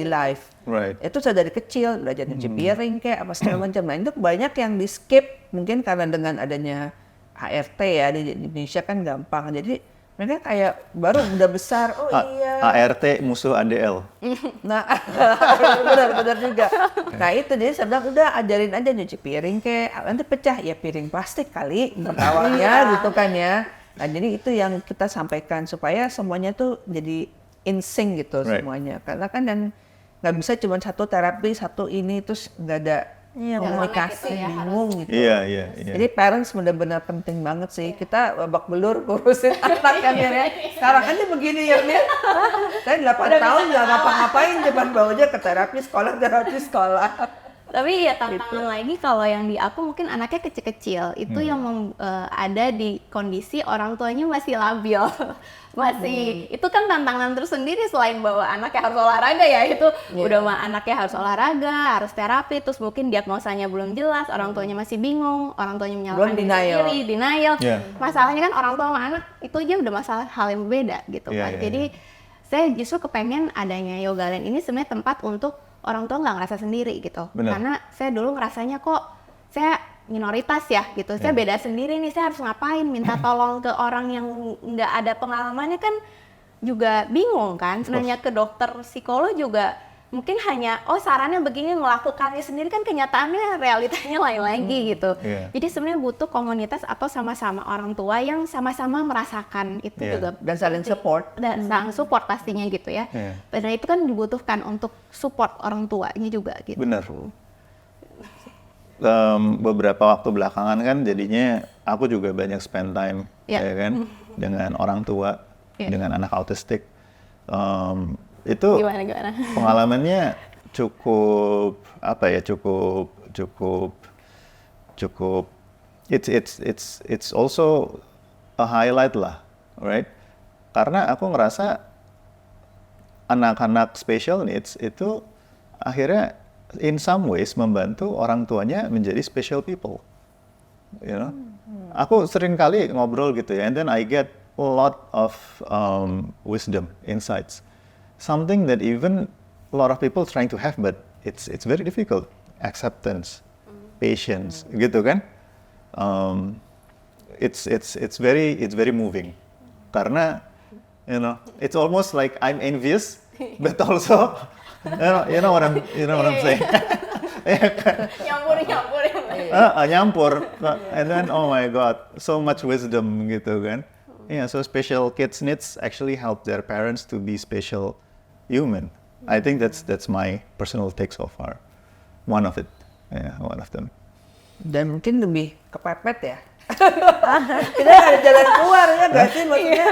life. Right. Itu sudah dari kecil, belajar nyuci piring kayak apa segala macam. Nah itu banyak yang di skip mungkin karena dengan adanya ART ya di Indonesia kan gampang. Jadi mereka kayak baru udah besar, iya. ART musuh ADL. Nah benar juga. Nah itu jadi saya bilang udah ajarin aja nyuci piring kayak nanti pecah ya piring plastik kali awalnya gitu kan ya. Nah jadi itu yang kita sampaikan supaya semuanya tuh jadi in sync gitu semuanya. Karena kan yang nggak bisa cuma satu terapi, satu ini terus nggak ada komunikasi, gitu ya, bingung gitu. Iya. Jadi parents benar-benar penting banget sih. Kita babak belur ngurusin anak kan ya. Sekarang kan dia begini ya Mir. Saya 8 tahun nggak ngapa-ngapain, cuma bawa aja ke terapi sekolah. Tapi ya tantangan lagi kalau yang di aku mungkin anaknya kecil-kecil itu yang ada di kondisi orang tuanya masih labil. Masih itu kan tantangan tersendiri selain bahwa anaknya harus olahraga ya, itu udah anaknya harus olahraga, harus terapi, terus mungkin diagnosanya belum jelas, orang tuanya masih bingung, orang tuanya menyalahkan diri sendiri, denial. Masalahnya kan orang tua sama anak itu aja udah masalah hal yang berbeda gitu kan. Jadi saya justru kepengen adanya Yoga Land ini sebenarnya tempat untuk orang tua nggak ngerasa sendiri gitu. Karena saya dulu ngerasanya kok saya minoritas ya gitu, saya beda sendiri nih, saya harus ngapain, minta tolong ke orang yang nggak ada pengalamannya kan juga bingung kan, nanya ke dokter psikolog juga mungkin hanya sarannya begini, melakukannya sendiri kan kenyataannya realitanya lain lagi gitu. Jadi sebenarnya butuh komunitas atau sama-sama orang tua yang sama-sama merasakan itu juga, dan saling support. dan saling support pastinya gitu ya. Dan itu kan dibutuhkan untuk support orang tuanya juga gitu. Benar. Beberapa waktu belakangan kan jadinya aku juga banyak spend time ya kan dengan orang tua dengan anak autistik. Itu Gimana? pengalamannya cukup it's also a highlight lah, right? Karena aku ngerasa anak-anak special needs itu akhirnya in some ways membantu orang tuanya menjadi special people, you know. Aku sering kali ngobrol gitu ya, and then I get a lot of wisdom, insights. Something that even a lot of people trying to have, but it's very difficult. Acceptance, patience, gitu kan? It's very moving. Karena, you know, it's almost like I'm envious, but also, you know what I'm saying. Nyampur. And then, oh my God, so much wisdom, gitu kan? Yeah, so special kids needs actually help their parents to be special human. I think that's my personal take so far. One of it, yeah, one of them. Dan mungkin lebih kepepet ya. Kita nggak ada jalan keluar ya nggak sih maksudnya?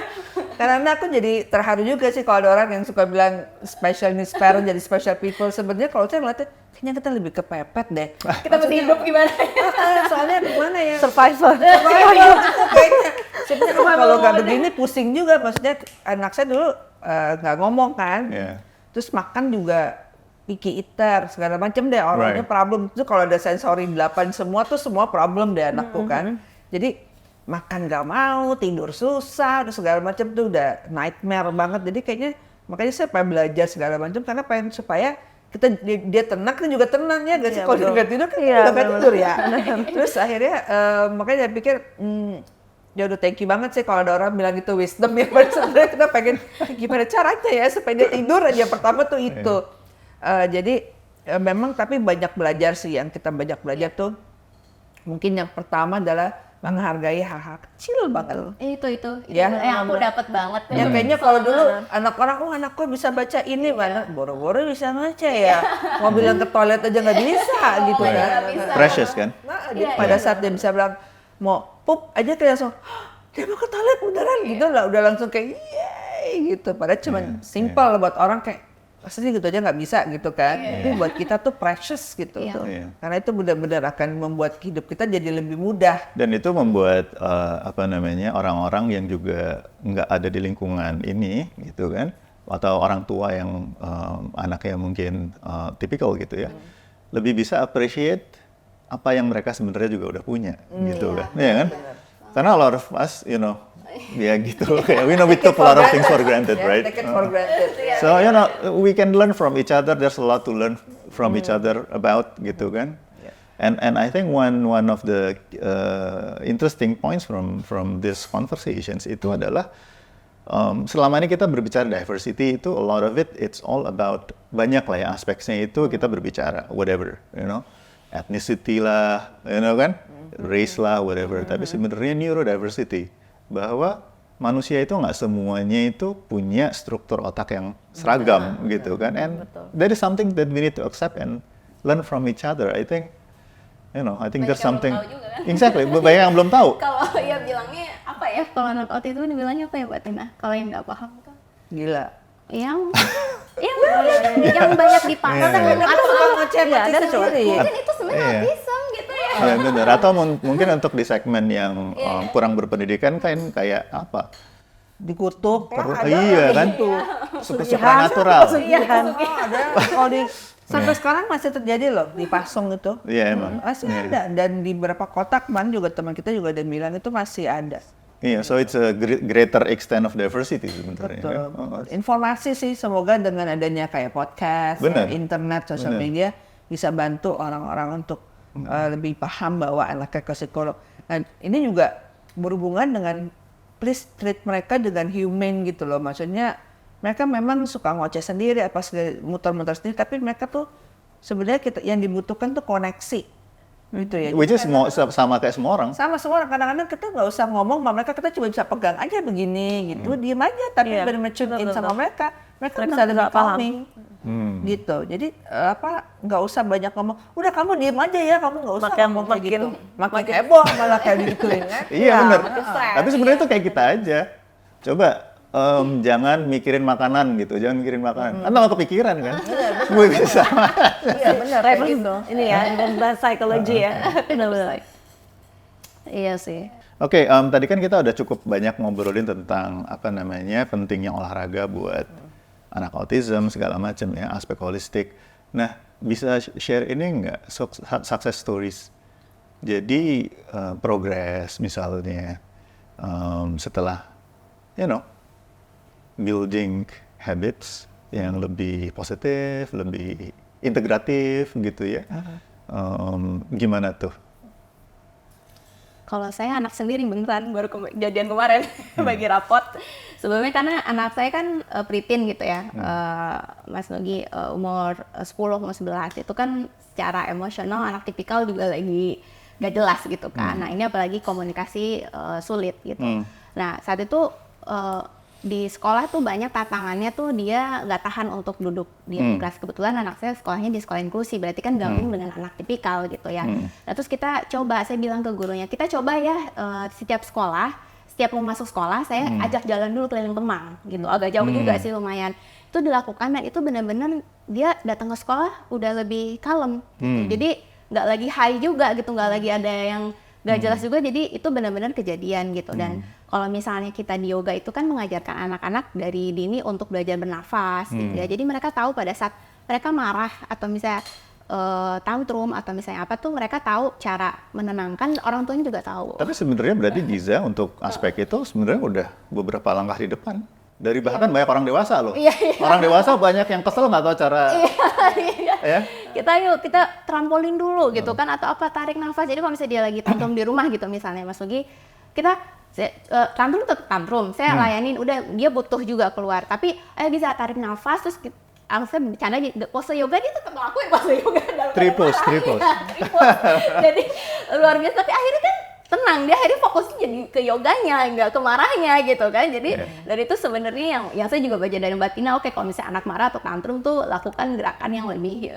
Karena aku jadi terharu juga sih kalau ada orang yang suka bilang special needs parent jadi special people. Sebenarnya kalau saya ngeliatnya kayaknya kita lebih kepepet deh. Kita mesti hidup gimana? Soalnya gimana ya? Survivor. Kayaknya. Sebenarnya kalau nggak begini pusing juga. Maksudnya anak saya dulu nggak ngomong kan. Terus makan juga picky eater segala macam deh orangnya problem. Itu kalau ada sensori 8 semua tuh semua problem deh anakku kan. Jadi makan nggak mau, tidur susah, terus segala macam tuh udah nightmare banget. Jadi kayaknya makanya saya pengen belajar segala macam karena pengen supaya dia tenang, kita juga tenang ya. Gak sih kalau dia nggak tidur kan udah nggak tidur ya. Terus akhirnya makanya saya pikir ya udah thank you banget sih kalau ada orang bilang itu wisdom ya. Sebenarnya kita pengen gimana caranya ya supaya dia tidur aja pertama tuh itu. Jadi memang tapi banyak belajar sih yang kita banyak belajar tuh. Mungkin yang pertama adalah menghargai hal-hal kecil banget. Itu Ya, aku dapat banget. Ya kayaknya kalau dulu anak orang, anakku bisa baca ini, mana boro-boro bisa baca ya. Mau bilang ke toilet aja nggak bisa gitu kan. Precious kan? Nah, jadi pada saat dia bisa bilang mau pup aja kayak langsung, dia mau ke toilet beneran gitu lah, udah langsung kayak yeay gitu. Padahal cuma simple buat orang kayak pasti gitu aja nggak bisa gitu kan. Tapi buat kita tuh precious gitu. Karena itu benar-benar akan membuat hidup kita jadi lebih mudah. Dan itu membuat orang-orang yang juga nggak ada di lingkungan ini gitu kan, atau orang tua yang anaknya mungkin tipikal gitu ya, lebih bisa appreciate apa yang mereka sebenarnya juga udah punya gitu kan, ya kan? Karena a lot of us, you know, ya gitu, kayak we took a lot of things for granted, right? Take it for granted. So you know, we can learn from each other. There's a lot to learn from each other about, gitu kan? And I think one of the interesting points from these conversations itu adalah selama ini kita berbicara diversity itu a lot of it's all about banyak lah ya aspeknya itu kita berbicara whatever, you know, ethnicity lah, you know kan, race lah, whatever. Tapi sebenarnya neurodiversity, bahwa manusia itu nggak semuanya itu punya struktur otak yang seragam gitu kan, and that is something that we need to accept and learn from each other. I think, you know, I think there's something exactly banyak yang belum tahu. Kalau ya bilangnya apa ya, kalau anak autis itu dibilangnya apa ya Mbak Tina? Kalau yang nggak paham tuh Gila. yang banyak dipandang ada sendiri. mungkin itu sebenarnya autism gitu ya. Ya benar, atau mungkin untuk di segmen yang kurang berpendidikan kan kayak apa? Dikutuk lah, Iya kan? Supernatural. Ada kalau di sampai sekarang masih terjadi loh di Pasong itu. Iya emang. Masih ada, dan di beberapa kota kemarin juga teman kita juga ada bilang itu masih ada. Iya, so it's a greater extent of diversity sebenarnya. Betul. Kan? Informasi sih semoga dengan adanya kayak podcast, internet, sosial media bisa bantu orang-orang untuk lebih paham bahwa anaknya ke psikolog. Dan ini juga berhubungan dengan please treat mereka dengan humane gitu loh. Maksudnya mereka memang suka ngoceh sendiri, pas muter-muter sendiri, tapi mereka tuh sebenarnya yang dibutuhkan tuh koneksi, gitu ya. Which is sama kayak semua orang. Sama semua orang, kadang-kadang kita nggak usah ngomong sama mereka, kita cuma bisa pegang aja begini, gitu, diem aja, tapi Iya, benar-benar tune in sama mereka Mereka bisa nggak paham. gitu. Jadi nggak usah banyak ngomong, udah kamu diem aja ya, kamu nggak usah ngomong kayak gitu. Makin heboh malah kayak digituin kan. Iya benar. stres. Tapi sebenarnya itu kayak kita aja. Coba jangan mikirin makanan gitu, jangan mikirin makanan. Kan nggak kepikiran kan? Gue bisa. Iya benar kayak gitu. Ini ya, dan psikologi ya. Benar-benar. Iya sih. Oke, tadi kan kita udah cukup banyak ngobrolin tentang pentingnya olahraga buat anak autism segala macam ya, aspek holistik. Nah, bisa share ini nggak success stories? Jadi progress misalnya setelah building habits yang lebih positif, lebih integratif gitu ya. Gimana tuh? Kalau saya anak sendiri beneran baru kejadian kemarin bagi rapot. Sebelumnya karena anak saya kan preteen gitu ya, Mas Nugi umur 10 mau 11 itu kan secara emosional anak tipikal juga lagi gak jelas gitu kan. Nah ini apalagi komunikasi sulit gitu. Nah saat itu di sekolah tuh banyak tantangannya tuh dia nggak tahan untuk duduk di kelas. Kebetulan anak saya sekolahnya di sekolah inklusi, berarti kan gabung dengan anak tipikal gitu ya. Nah terus kita coba, saya bilang ke gurunya, kita coba ya setiap sekolah, setiap mau masuk sekolah saya ajak jalan dulu keliling Kemang gitu, agak jauh juga sih lumayan. Itu dilakukan dan itu benar-benar dia datang ke sekolah udah lebih kalem gitu. Jadi nggak lagi high juga gitu, nggak lagi ada yang nggak jelas juga, jadi itu benar-benar kejadian gitu. Dan kalau misalnya kita di yoga itu kan mengajarkan anak-anak dari dini untuk belajar bernafas gitu ya. Jadi mereka tahu pada saat mereka marah atau misalnya tantrum atau misalnya apa tuh mereka tahu cara menenangkan, orang tuanya juga tahu. Tapi sebenarnya berarti Giza untuk aspek itu sebenarnya udah beberapa langkah di depan. Dari bahkan banyak orang dewasa loh. Orang dewasa banyak yang kesel nggak tahu cara. Ya? Kita trampolin dulu gitu kan, atau apa, tarik nafas. Jadi kalau misalnya dia lagi tantrum di rumah gitu misalnya Mas Nugi, kita tantrum tetap tantrum, saya layanin, udah dia butuh juga keluar, tapi bisa tarik nafas, terus saya bercanda, pose yoga dia tetap ngelakuin pose yoga. Tripos. Jadi luar biasa, tapi akhirnya kan tenang, dia akhirnya fokusnya jadi ke yoganya, nggak ke marahnya gitu kan. Jadi dari itu sebenarnya yang saya juga baca dari Mbak Tina, oke kalau misalnya anak marah atau tantrum tuh lakukan gerakan yang lebih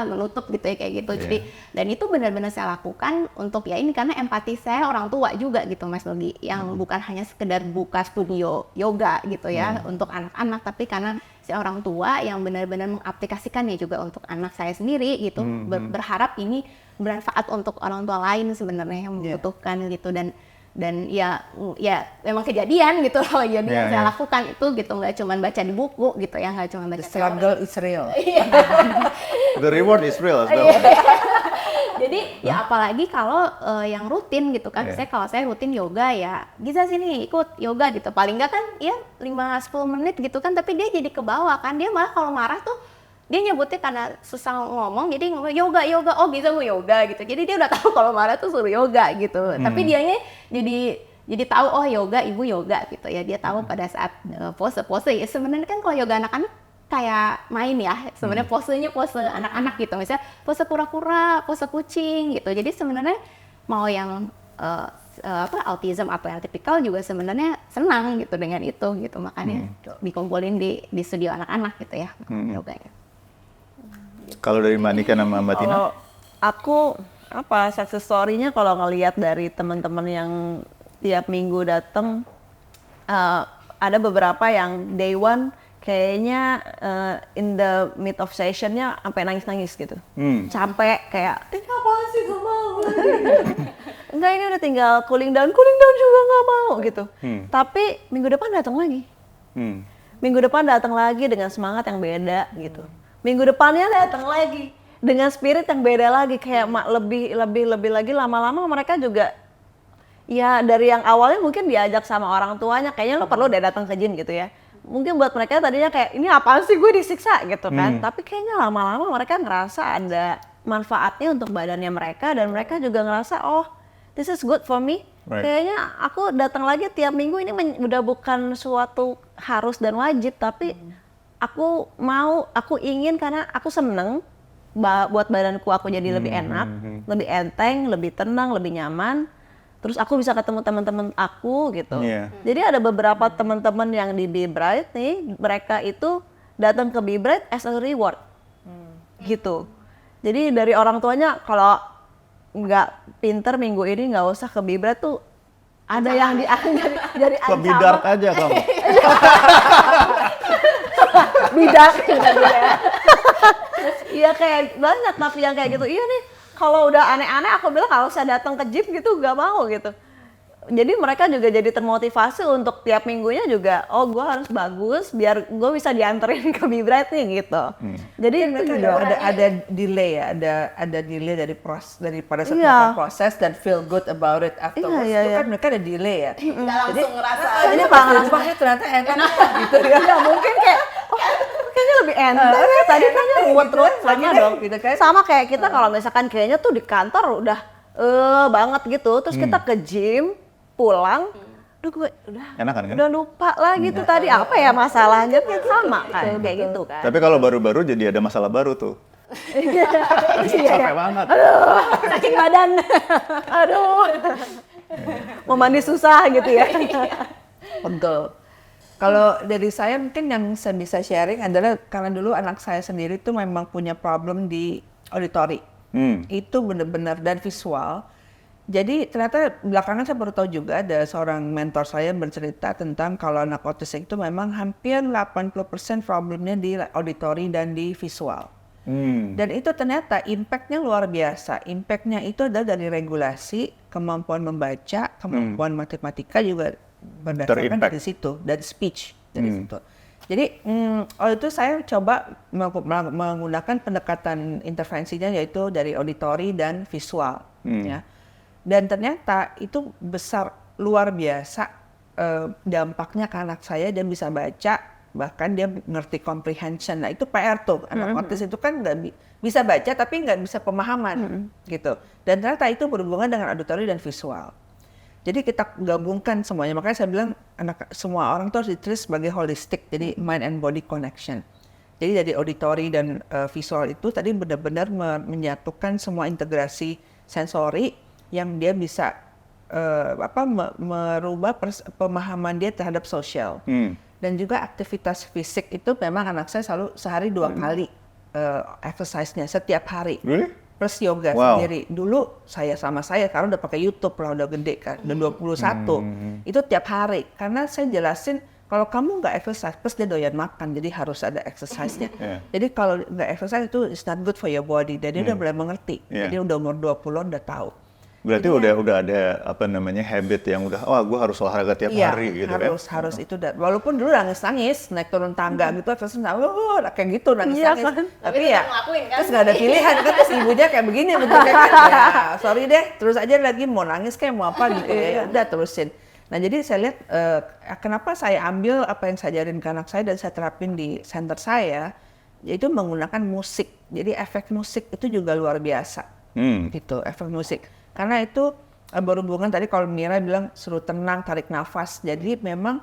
menutup gitu ya kayak gitu. Jadi dan itu benar-benar saya lakukan untuk ya ini karena empati saya orang tua juga gitu Mas Nugi, yang bukan hanya sekedar buka studio yoga gitu ya untuk anak-anak, tapi karena si orang tua yang benar-benar mengaplikasikannya juga untuk anak saya sendiri gitu. Berharap ini bermanfaat untuk orang tua lain sebenarnya yang membutuhkan gitu. Dan ya memang kejadian gitu loh, jadi yang saya lakukan itu gitu, nggak cuma baca di buku gitu ya, nggak cuma baca. The struggle is real. The reward is real as well. Jadi ya apalagi kalau yang rutin gitu kan, kalau saya rutin yoga ya, Giza sini ikut yoga gitu, paling nggak kan ya 5-10 menit gitu kan, tapi dia jadi ke bawah kan, dia malah kalau marah tuh dia nyebutnya karena susah ngomong, jadi ngomong yoga, oh Giza mau yoga gitu, jadi dia udah tahu kalau marah tuh suruh yoga gitu. Tapi dianya jadi tahu, oh yoga, ibu yoga gitu ya, dia tahu pada saat pose ya. Sebenarnya kan kalau yoga anak-anak kayak main ya, sebenarnya posenya pose anak-anak gitu, misalnya pose kura-kura, pose kucing gitu. Jadi sebenarnya mau yang autism atau yang tipikal juga sebenarnya senang gitu dengan itu gitu, makanya dikumpulin di studio anak-anak gitu ya yoganya. Kalau dari Mbak Nika sama Mbak Tina? Kalau aku success story-nya kalau ngelihat dari teman-teman yang tiap minggu datang, ada beberapa yang day one kayaknya in the mid of session-nya sampai nangis-nangis gitu. Capek kayak, ini apaan sih gak mau. Enggak, ini udah tinggal cooling down juga gak mau gitu. Tapi minggu depan datang lagi. Minggu depan datang lagi dengan semangat yang beda gitu. Minggu depannya datang lagi dengan spirit yang beda lagi, kayak lebih lagi, lama-lama mereka juga ya dari yang awalnya mungkin diajak sama orang tuanya, kayaknya lo perlu deh datang ke gym gitu ya. Mungkin buat mereka tadinya kayak ini apaan sih gue disiksa gitu kan, tapi kayaknya lama-lama mereka ngerasa ada manfaatnya untuk badannya mereka, dan mereka juga ngerasa oh this is good for me. Kayaknya aku datang lagi tiap minggu ini udah bukan suatu harus dan wajib, tapi aku ingin karena aku seneng buat badanku aku jadi lebih enak, lebih enteng, lebih tenang, lebih nyaman. Terus aku bisa ketemu teman-teman aku gitu. Jadi ada beberapa teman-teman yang di Be Bright nih, mereka itu datang ke Be Bright as a reward, gitu. Jadi dari orang tuanya kalau nggak pinter minggu ini nggak usah ke Be Bright tuh, ada yang dari Lebih dark aja kamu. bidak gitu ya. Iya kayak banyak tapi yang kayak gitu. Iya nih, kalau udah aneh-aneh aku bilang kalau saya datang ke gym gitu nggak mau gitu. Jadi mereka juga jadi termotivasi untuk tiap minggunya juga, oh gue harus bagus biar gue bisa dianterin ke Be Bright nih gitu. Jadi itu juga ada delay ya, ada delay daripada setelah proses dan feel good about it afterwards. Itu kan mereka ada delay ya. Nggak langsung ngerasa. Jadi pas ternyata enak gitu ya. Ya mungkin kayak kayaknya lebih enak ya, tadi kayaknya ruwet-ruwet sama dong gitu kan. sama kayak kita kalau misalkan kayaknya tuh di kantor udah banget gitu, terus kita ke gym pulang, duh gue Enakan kan? udah lupa lah gitu tadi apa ya masalahnya, kan sama kan kayak gitu kan. Tapi kalau baru-baru jadi ada masalah baru tuh. Capek banget. Saking badan. Aduh, mau mandi susah gitu ya. Betul. Kalau dari saya mungkin yang saya bisa sharing adalah karena dulu anak saya sendiri tuh memang punya problem di auditory. Itu benar-benar dan visual. Jadi ternyata belakangan saya baru tahu juga ada seorang mentor saya bercerita tentang kalau anak autistik itu memang hampir 80% problemnya di auditory dan di visual. Dan itu ternyata impact-nya luar biasa. Impact-nya itu adalah dari regulasi, kemampuan membaca, kemampuan matematika juga berdasarkan dari situ, dan speech dari situ. Jadi waktu itu saya coba menggunakan pendekatan intervensinya yaitu dari auditory dan visual, ya. Dan ternyata itu besar luar biasa dampaknya ke anak saya, dia bisa baca, bahkan dia ngerti comprehension. Nah itu PR tuh, anak autis itu kan nggak bisa baca tapi nggak bisa pemahaman gitu. Dan ternyata itu berhubungan dengan auditory dan visual. Jadi kita gabungkan semuanya, makanya saya bilang semua orang tuh harus ditulis sebagai holistic, jadi mind and body connection. Jadi dari auditory dan visual itu tadi benar-benar menyatukan semua integrasi sensori yang dia bisa merubah pemahaman dia terhadap sosial. Dan juga aktivitas fisik itu memang anak saya selalu sehari 2 kali exercise-nya setiap hari. Really? Plus yoga sendiri. Dulu saya sekarang udah pakai YouTube lah, udah gede kan, udah 21. Itu tiap hari. Karena saya jelasin kalau kamu nggak exercise, plus dia doyan makan, jadi harus ada exercise-nya. Jadi kalau nggak exercise itu it's not good for your body. Dan dia udah mulai mengerti. Jadi udah umur 20 udah tahu. Berarti udah ada habit yang udah gue harus olahraga tiap hari gitu harus itu. Walaupun dulu nangis naik turun tangga gitu, terus kayak gitu nangis. Tapi ya terus nggak ada pilihan kan, terus ibunya kayak begini bentuknya kan. Ya sorry deh, terus aja lagi mau nangis kayak mau apa gitu ya udah terusin. Nah jadi saya lihat kenapa saya ambil apa yang saya ajarin ke anak saya dan saya terapin di center saya, yaitu menggunakan musik. Jadi efek musik itu juga luar biasa gitu, efek musik. Karena itu berhubungan tadi kalau Mira bilang suruh tenang, tarik nafas. Jadi memang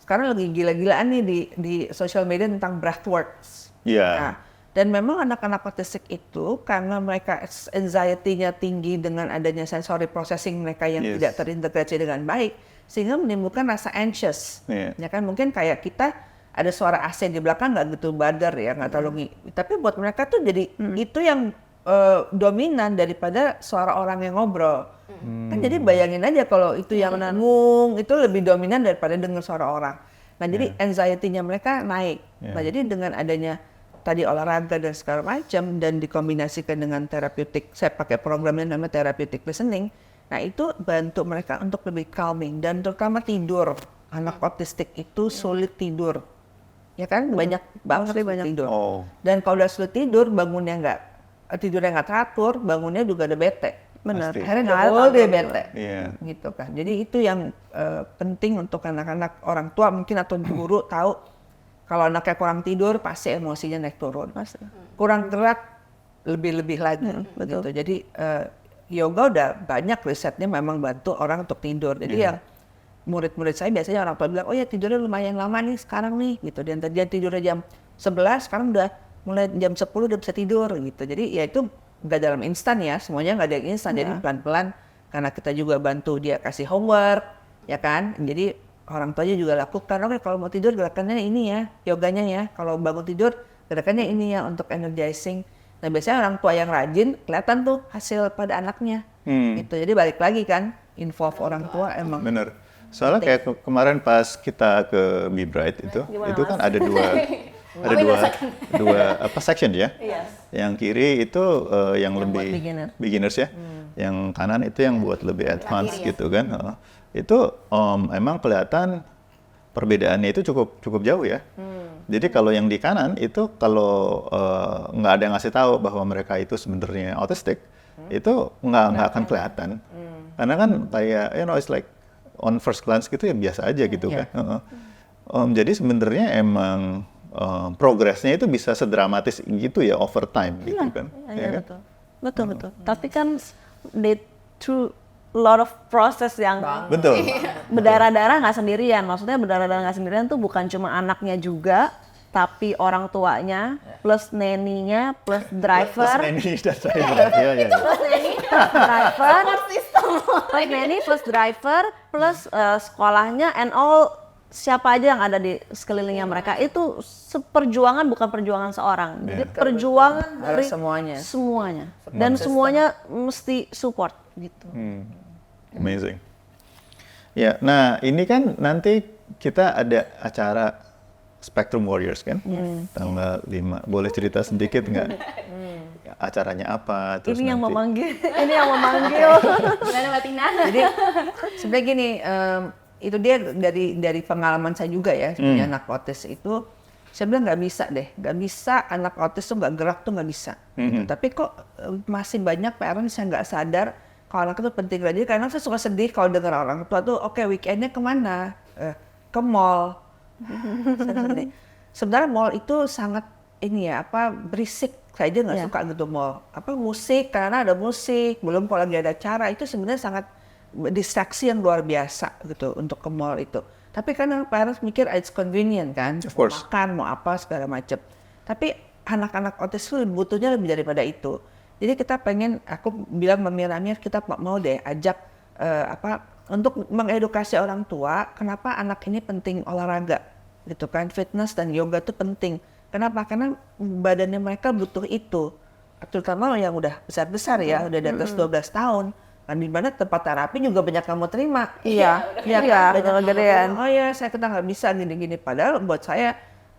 sekarang lagi gila-gilaan nih di social media tentang breathworks. Nah, dan memang anak-anak autistik itu karena mereka anxiety-nya tinggi dengan adanya sensory processing mereka yang tidak terintegrasi dengan baik, sehingga menimbulkan rasa anxious. Ya kan mungkin kayak kita ada suara AC di belakang nggak gitu badar ya, nggak terlalu. Tapi buat mereka tuh jadi itu yang dominan daripada suara orang yang ngobrol. Kan jadi bayangin aja kalau itu yang nanggung itu lebih dominan daripada dengar suara orang. Nah jadi anxiety-nya mereka naik. Nah jadi dengan adanya tadi olahraga dan segala macam dan dikombinasikan dengan terapeutik, saya pakai programnya namanya therapeutic listening. Nah itu bantu mereka untuk lebih calming dan terutama tidur. Anak autistik itu sulit tidur. Ya kan banyak banget tidur. Dan kalau udah sulit tidur bangunnya tidurnya nggak teratur, bangunnya juga ada bete. Benar. Akhirnya dia bete. Gitu kan. Jadi itu yang penting untuk anak-anak, orang tua mungkin atau guru tahu kalau anaknya kurang tidur pasti emosinya naik turun. Kurang gerak lebih-lebih lagi. Betul. Gitu. Jadi yoga udah banyak risetnya memang bantu orang untuk tidur. Jadi yang murid-murid saya biasanya orang tua bilang, oh ya tidurnya lumayan lama nih sekarang nih gitu. Dan tadi tidurnya jam 11, sekarang udah mulai jam 10 udah bisa tidur gitu. Jadi ya itu nggak dalam instan ya, semuanya nggak ada yang instan. Jadi pelan-pelan karena kita juga bantu dia kasih homework, ya kan. Jadi orang tuanya juga lakukan, oke kalau mau tidur gerakannya ini ya, yoganya ya. Kalau bangun tidur gerakannya ini ya untuk energizing. Nah biasanya orang tua yang rajin kelihatan tuh hasil pada anaknya. Gitu. Jadi balik lagi kan, involve orang tua emang. Bener. Soalnya kayak kemarin pas kita ke Be Bright itu kan ada dua apa section ya. Yang kiri itu yang lebih beginners ya. Yang kanan itu yang buat lebih advance gitu kan. Itu emang kelihatan perbedaannya itu cukup jauh ya. Jadi kalau yang di kanan itu kalau nggak ada yang ngasih tahu bahwa mereka itu sebenarnya autistic, itu nggak akan kelihatan. Karena kan kayak it's like on first glance gitu ya biasa aja gitu kan. Jadi sebenarnya emang progresnya itu bisa sedramatis gitu ya over time gitu kan. Iya, betul. Tapi kan they through a lot of proses yang betul. berdarah-darah nggak sendirian. Maksudnya berdarah-darah nggak sendirian tuh bukan cuma anaknya juga, tapi orang tuanya, plus nanny-nya, plus driver. Plus nanny dan driver. Iya. Plus nanny, plus driver. Plus nanny, plus driver, plus sekolahnya, and all siapa aja yang ada di sekelilingnya mereka. Itu seperjuangan, bukan perjuangan seorang. Jadi perjuangan dari semuanya. Dan semuanya mesti support gitu. Amazing. Ya, nah ini kan nanti kita ada acara Spectrum Warriors kan, tanggal 5. Boleh cerita sedikit nggak? Acaranya apa? Terus Ini yang nanti... memanggil. Gimana Mbak Tina? Jadi sebenarnya gini, itu dia dari pengalaman saya juga ya, punya anak autis itu, saya bilang nggak bisa anak autis tuh nggak gerak tuh nggak bisa. Gitu. Tapi kok masih banyak parents yang nggak sadar kalau anak itu penting lagi. Karena saya suka sedih kalau dengar orang tua tuh, oke, weekendnya kemana? Ke mall. Sebenarnya mall itu sangat berisik. Saya aja nggak suka gitu mall. Musik, karena ada musik, belum kalau lagi ada acara, itu sebenarnya sangat distraksi yang luar biasa gitu untuk ke mall itu. Tapi kan parents mikir it's convenient kan, of course. Makan mau apa segala macam. Tapi anak-anak autis itu butuhnya lebih daripada itu. Jadi kita pengen, aku bilang Mami, kita mau deh ajak untuk mengedukasi orang tua kenapa anak ini penting olahraga gitu kan, fitness dan yoga itu penting. Kenapa? Karena badannya mereka butuh itu, terutama yang udah besar-besar ya, udah di atas 12 tahun. Kan di mana tempat terapi juga banyak kamu terima. Iya, gedean. Oh ya, saya kita nggak bisa gini-gini. Padahal buat saya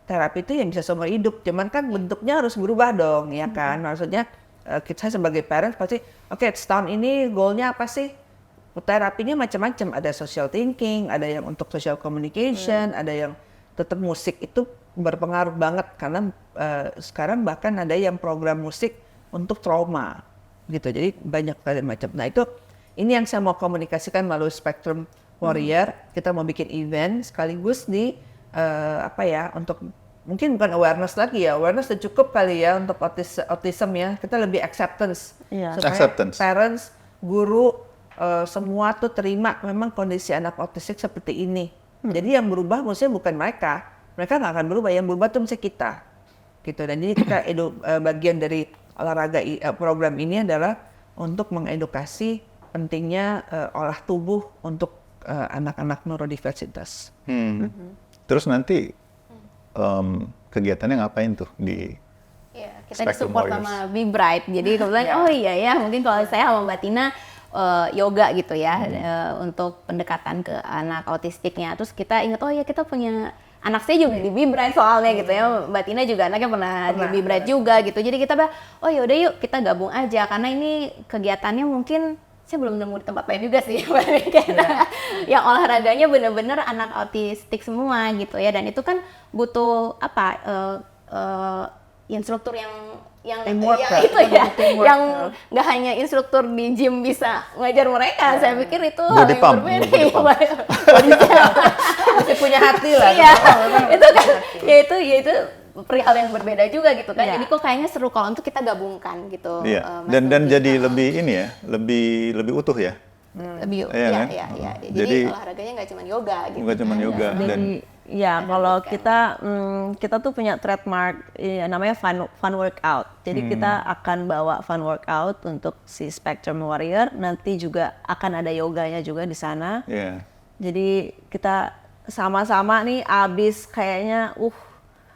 terapi itu yang bisa seumur hidup. Cuman kan bentuknya harus berubah dong, ya kan? Maksudnya kita sebagai parents pasti, oke, setahun ini goalnya apa sih? Terapinya macam-macam. Ada social thinking, ada yang untuk social communication, ada yang tetap musik itu berpengaruh banget karena sekarang bahkan ada yang program musik untuk trauma. Gitu, jadi banyak macam. Nah ini yang saya mau komunikasikan melalui Spectrum Warrior. Kita mau bikin event sekaligus di untuk mungkin bukan awareness lagi ya, awareness udah cukup kali ya untuk autism ya. Kita lebih acceptance, supaya parents, guru, semua tuh terima memang kondisi anak autistik seperti ini. Jadi yang berubah maksudnya bukan mereka nggak akan berubah, yang berubah tuh mesti kita. Gitu, dan jadi kita bagian dari olahraga program ini adalah untuk mengedukasi pentingnya olah tubuh untuk anak-anak neurodiversitas. Terus nanti kegiatannya ngapain tuh di kita disupport sama Be Bright. Jadi kebetulan mungkin kalau saya sama Mbak Tina yoga gitu ya untuk pendekatan ke anak autistiknya. Terus kita ingat kita punya anak saya juga di Be Bright soalnya gitu ya. Mbak Tina juga anaknya pernah di Be Bright juga gitu. Jadi kita yaudah yuk kita gabung aja karena ini kegiatannya mungkin saya belum nemu di tempat lain juga sih. Yang olahraganya bener-bener anak autistik semua gitu ya. Dan itu kan butuh instruktur yang teamwork, yang nggak hanya instruktur di gym bisa ngajar mereka. Saya pikir itu body pump. Masih punya hati lah. Iya, itu kan itu perihal yang berbeda juga gitu kan. Jadi kok kayaknya seru kalau untuk kita gabungkan gitu. Iya. Dan jadi lebih lebih utuh ya. lebih Iya kan? Jadi Jadi- olahraganya nggak cuma yoga gitu. Bukan cuma yoga dan Jadi ya kalau kita tuh punya trademark namanya fun workout. Jadi kita akan bawa fun workout untuk si Spectrum Warrior. Nanti juga akan ada yoganya juga di sana. ya. Jadi kita sama-sama nih abis kayaknya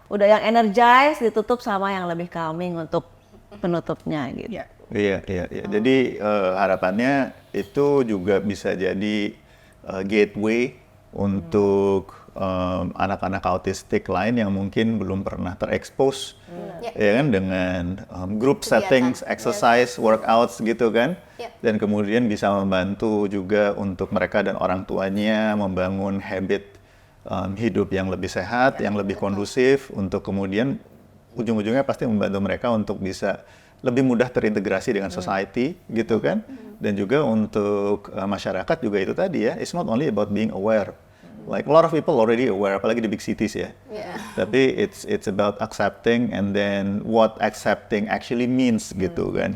udah yang energize ditutup sama yang lebih calming untuk penutupnya gitu. Ya. Iya. Jadi harapannya itu juga bisa jadi gateway untuk anak-anak autistik lain yang mungkin belum pernah terekspos, ya kan, dengan group Kegiatan, settings, exercise, workouts gitu kan, Iya. dan kemudian bisa membantu juga untuk mereka dan orang tuanya membangun habit hidup yang lebih sehat, yang lebih kondusif, untuk kemudian ujung-ujungnya pasti membantu mereka untuk bisa lebih mudah terintegrasi dengan society gitu kan, dan juga untuk masyarakat juga itu tadi ya, it's not only about being aware, like a lot of people already aware, apalagi di big cities ya, tapi it's about accepting and then what accepting actually means gitu kan.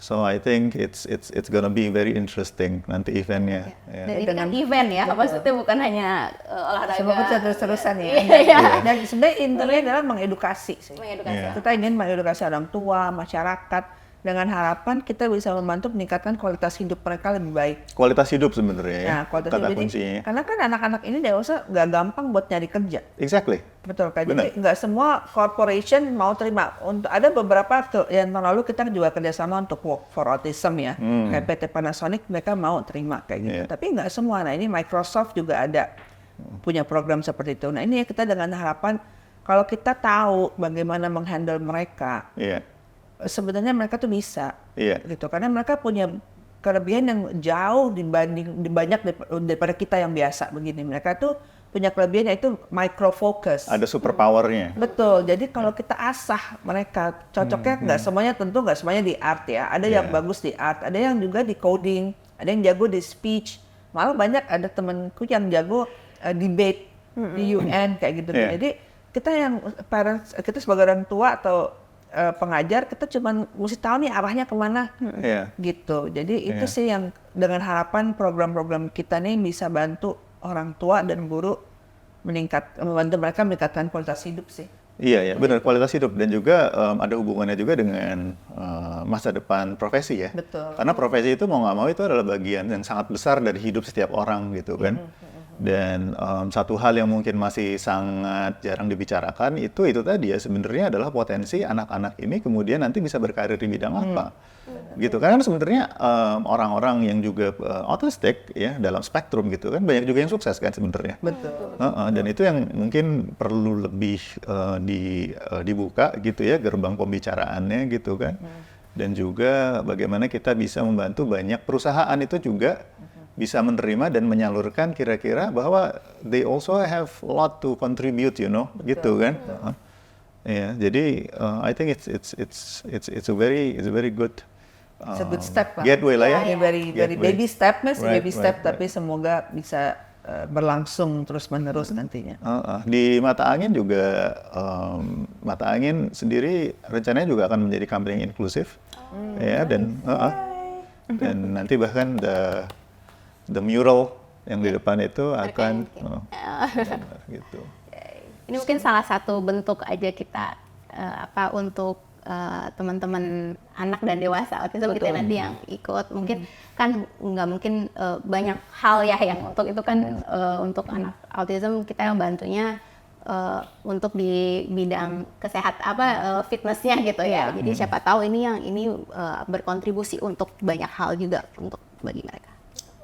So I think it's gonna be very interesting nanti eventnya. Ya. Dan ini kan event ya, maksudnya bukan hanya olahraga. Semoga bisa terus-terusan ya. Iya. Dan sebenarnya intinya adalah mengedukasi sih. Mengedukasi. Iya. Kita ingin mengedukasi orang tua, masyarakat, dengan harapan kita bisa membantu meningkatkan kualitas hidup mereka lebih baik. Kualitas hidup sebenarnya ya, Nah, kualitas kata hidup. Jadi, kuncinya. karena kan anak-anak ini dewasa nggak gampang buat nyari kerja. Exactly. Betul kan? Benar. Jadi nggak semua corporation mau terima. Untuk ada beberapa yang tahun lalu kita juga kerjasama untuk Work for Autism ya. Kayak PT Panasonic mereka mau terima kayak gitu. Iya. Tapi nggak semua. Nah ini Microsoft juga ada punya program seperti itu. Nah ini kita dengan harapan kalau kita tahu bagaimana menghandle mereka, Iya. sebenarnya mereka tuh bisa. Iya. Gitu. Karena mereka punya kelebihan yang jauh banyak daripada kita yang biasa begini. Mereka tuh punya kelebihan yaitu micro focus. Ada superpowernya. Betul. Jadi kalau kita asah mereka, cocoknya nggak semuanya, tentu nggak semuanya di art ya. Ada yang Yeah. bagus di art, ada yang juga di coding, ada yang jago di speech. Malah banyak ada temanku yang jago debate di UN kayak gitu. Yeah. Jadi kita yang parents, kita sebagai orang tua atau pengajar, kita cuma mesti tahu nih arahnya kemana. Iya. Gitu. Jadi itu Yeah. sih yang dengan harapan program-program kita nih bisa bantu orang tua dan guru membantu mereka meningkatkan kualitas hidup sih. Iya ya, benar, kualitas hidup, dan juga ada hubungannya juga dengan masa depan profesi ya. Betul. Karena profesi itu mau nggak mau itu adalah bagian yang sangat besar dari hidup setiap orang gitu kan. Dan satu hal yang mungkin masih sangat jarang dibicarakan itu tadi ya, sebenarnya adalah potensi anak-anak ini kemudian nanti bisa berkarir di bidang apa. Gitu kan, sebenarnya orang-orang yang juga autistik ya dalam spektrum gitu kan banyak juga yang sukses kan sebenarnya. Betul. Dan itu yang mungkin perlu lebih dibuka gitu ya gerbang pembicaraannya gitu kan. Dan juga bagaimana kita bisa membantu banyak perusahaan itu juga bisa menerima dan menyalurkan kira-kira bahwa they also have a lot to contribute, you know, gitu kan. Ya, jadi I think it's a very good It's a good step lah. gateway lah ya. Ini very Gateway. baby step, masih Right, baby step, right, tapi semoga bisa berlangsung terus-menerus nantinya. Di Mata Angin juga, Mata Angin sendiri rencananya juga akan menjadi company yang inklusif, ya, dan nanti bahkan the mural yang di depan itu akan gitu. Ini mungkin salah satu bentuk aja kita untuk teman-teman anak dan dewasa autism kita nanti yang ikut, mungkin kan nggak mungkin banyak hal ya yang untuk itu kan untuk anak autism kita yang bantunya untuk di bidang fitnessnya gitu ya. Jadi siapa tahu ini berkontribusi untuk banyak hal juga untuk bagi mereka.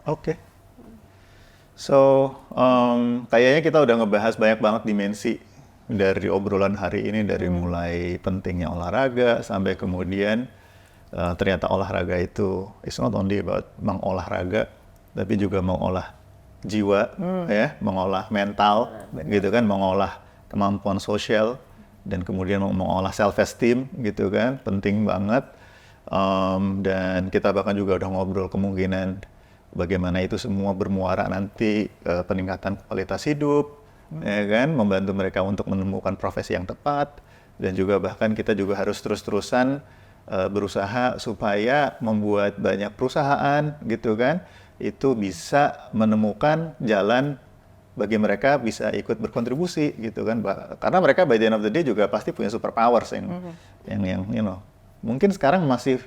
Oke. So, kayaknya kita udah ngebahas banyak banget dimensi dari obrolan hari ini, dari mulai pentingnya olahraga sampai kemudian ternyata olahraga itu it's not only about mengolahraga, tapi juga mengolah jiwa, ya, mengolah mental, gitu kan, mengolah kemampuan sosial, dan kemudian mengolah self-esteem, gitu kan, penting banget. Dan kita bahkan juga udah ngobrol kemungkinan bagaimana itu semua bermuara nanti peningkatan kualitas hidup, ya kan, membantu mereka untuk menemukan profesi yang tepat, dan juga bahkan kita juga harus terus-terusan berusaha supaya membuat banyak perusahaan gitu kan, itu bisa menemukan jalan bagi mereka bisa ikut berkontribusi gitu kan, karena mereka by the end of the day juga pasti punya superpowers yang you know, mungkin sekarang masih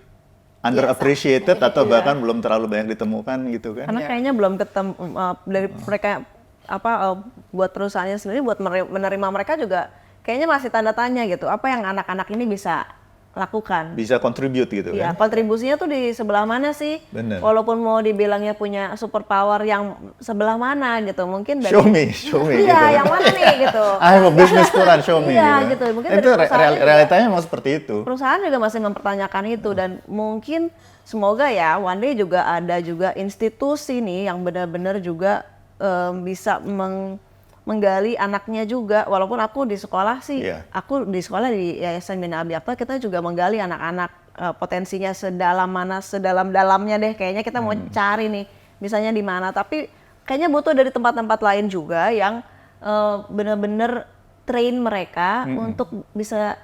underappreciated atau bahkan belum terlalu banyak ditemukan gitu kan. Karena kayaknya belum ketemu dari mereka buat perusahaannya sendiri, buat menerima mereka juga kayaknya masih tanda tanya gitu. Apa yang anak-anak ini bisa lakukan? Bisa contribute gitu Iya, kan. kontribusinya tuh di sebelah mana sih? Bener. Walaupun mau dibilangnya punya superpower yang sebelah mana gitu, mungkin dari Show me gitu. iya, yang mana nih gitu. I have a business plan, show me Iya, gitu. gitu. Mungkin Itu dari perusahaan juga. realitanya memang seperti itu. Perusahaan juga masih mempertanyakan itu, dan mungkin semoga ya one day juga ada juga institusi nih yang benar-benar juga bisa menggali anaknya juga. Walaupun aku di sekolah sih, Iya. aku di sekolah di Yayasan Bina Abi Akbar, kita juga menggali anak-anak potensinya sedalam-dalamnya deh. Kayaknya kita mau cari nih, misalnya di mana. Tapi kayaknya butuh dari tempat-tempat lain juga yang benar-benar train mereka untuk bisa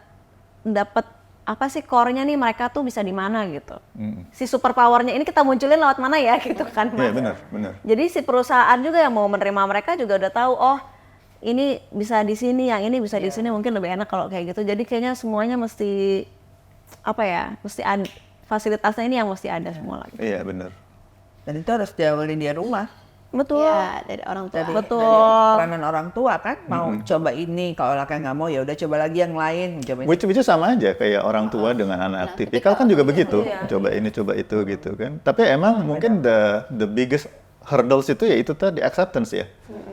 dapat apa sih core-nya nih, mereka tuh bisa di mana gitu. Si superpower-nya ini kita munculin lewat mana ya gitu kan. Iya, Mas. benar. Jadi si perusahaan juga yang mau menerima mereka juga udah tahu, oh ini bisa di sini, yang ini bisa di sini, mungkin lebih enak kalau kayak gitu. Jadi kayaknya semuanya mesti apa ya, fasilitasnya ini yang mesti ada semua lagi. Iya, benar. Dan itu harus diawali dari rumah. Betul. Ya, dari orang tua. Betul. Peranan orang tua kan, mau coba ini, kalau anaknya nggak mau ya udah coba lagi yang lain. Coba Which sama aja kayak orang tua dengan anak tipikal kan juga begitu. Iya. Coba ini, coba itu gitu kan. Tapi emang mungkin the biggest hurdles itu ya itu tadi acceptance ya.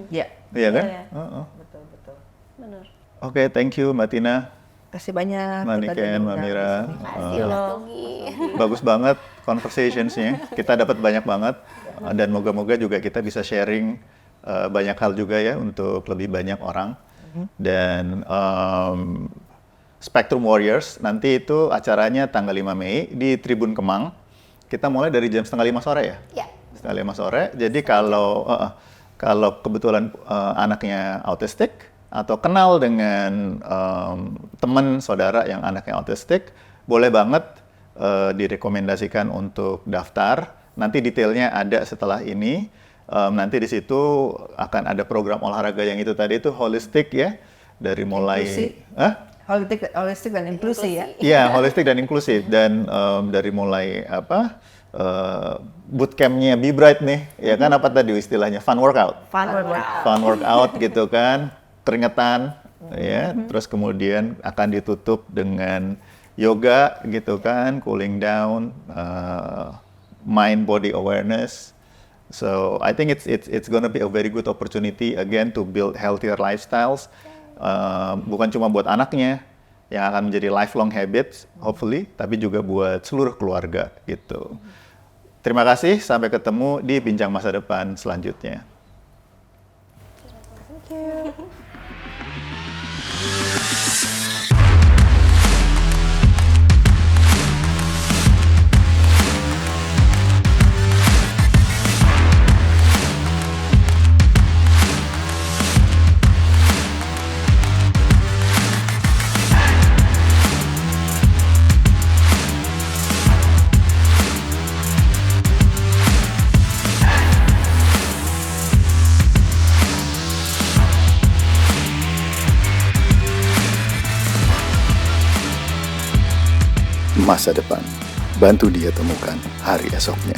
ya. Iya kan? Iya. Heeh. Betul. Benar. Oke, thank you Mbak Tina, Kasih banyak. Mbak kita Niken, Mbak dengar. Mira. Makasih, Mas Tugi. Bagus banget conversationsnya. Kita dapat banyak banget dan moga-moga juga kita bisa sharing banyak hal juga ya untuk lebih banyak orang. Dan Spectrum Warriors nanti itu acaranya tanggal 5 Mei di Tribun Kemang. Kita mulai dari jam 4:30 sore ya. Ya. 4:30 sore. Jadi kalau kebetulan anaknya autistik atau kenal dengan teman saudara yang anaknya autistik, boleh banget direkomendasikan untuk daftar. Nanti detailnya ada setelah ini. Nanti di situ akan ada program olahraga yang itu tadi itu holistik ya, dari mulai Holistik dan inklusi ya. Iya, holistik dan inklusif, dan dari mulai bootcampnya Be Bright nih, ya kan, apa tadi istilahnya, fun workout gitu kan, keringetan, ya, terus kemudian akan ditutup dengan yoga gitu kan, cooling down, mind body awareness. So I think it's gonna be a very good opportunity again to build healthier lifestyles. Bukan cuma buat anaknya yang akan menjadi lifelong habits, hopefully, tapi juga buat seluruh keluarga gitu. Terima kasih, sampai ketemu di Bincang Masa Depan selanjutnya. Masa depan, bantu dia temukan hari esoknya.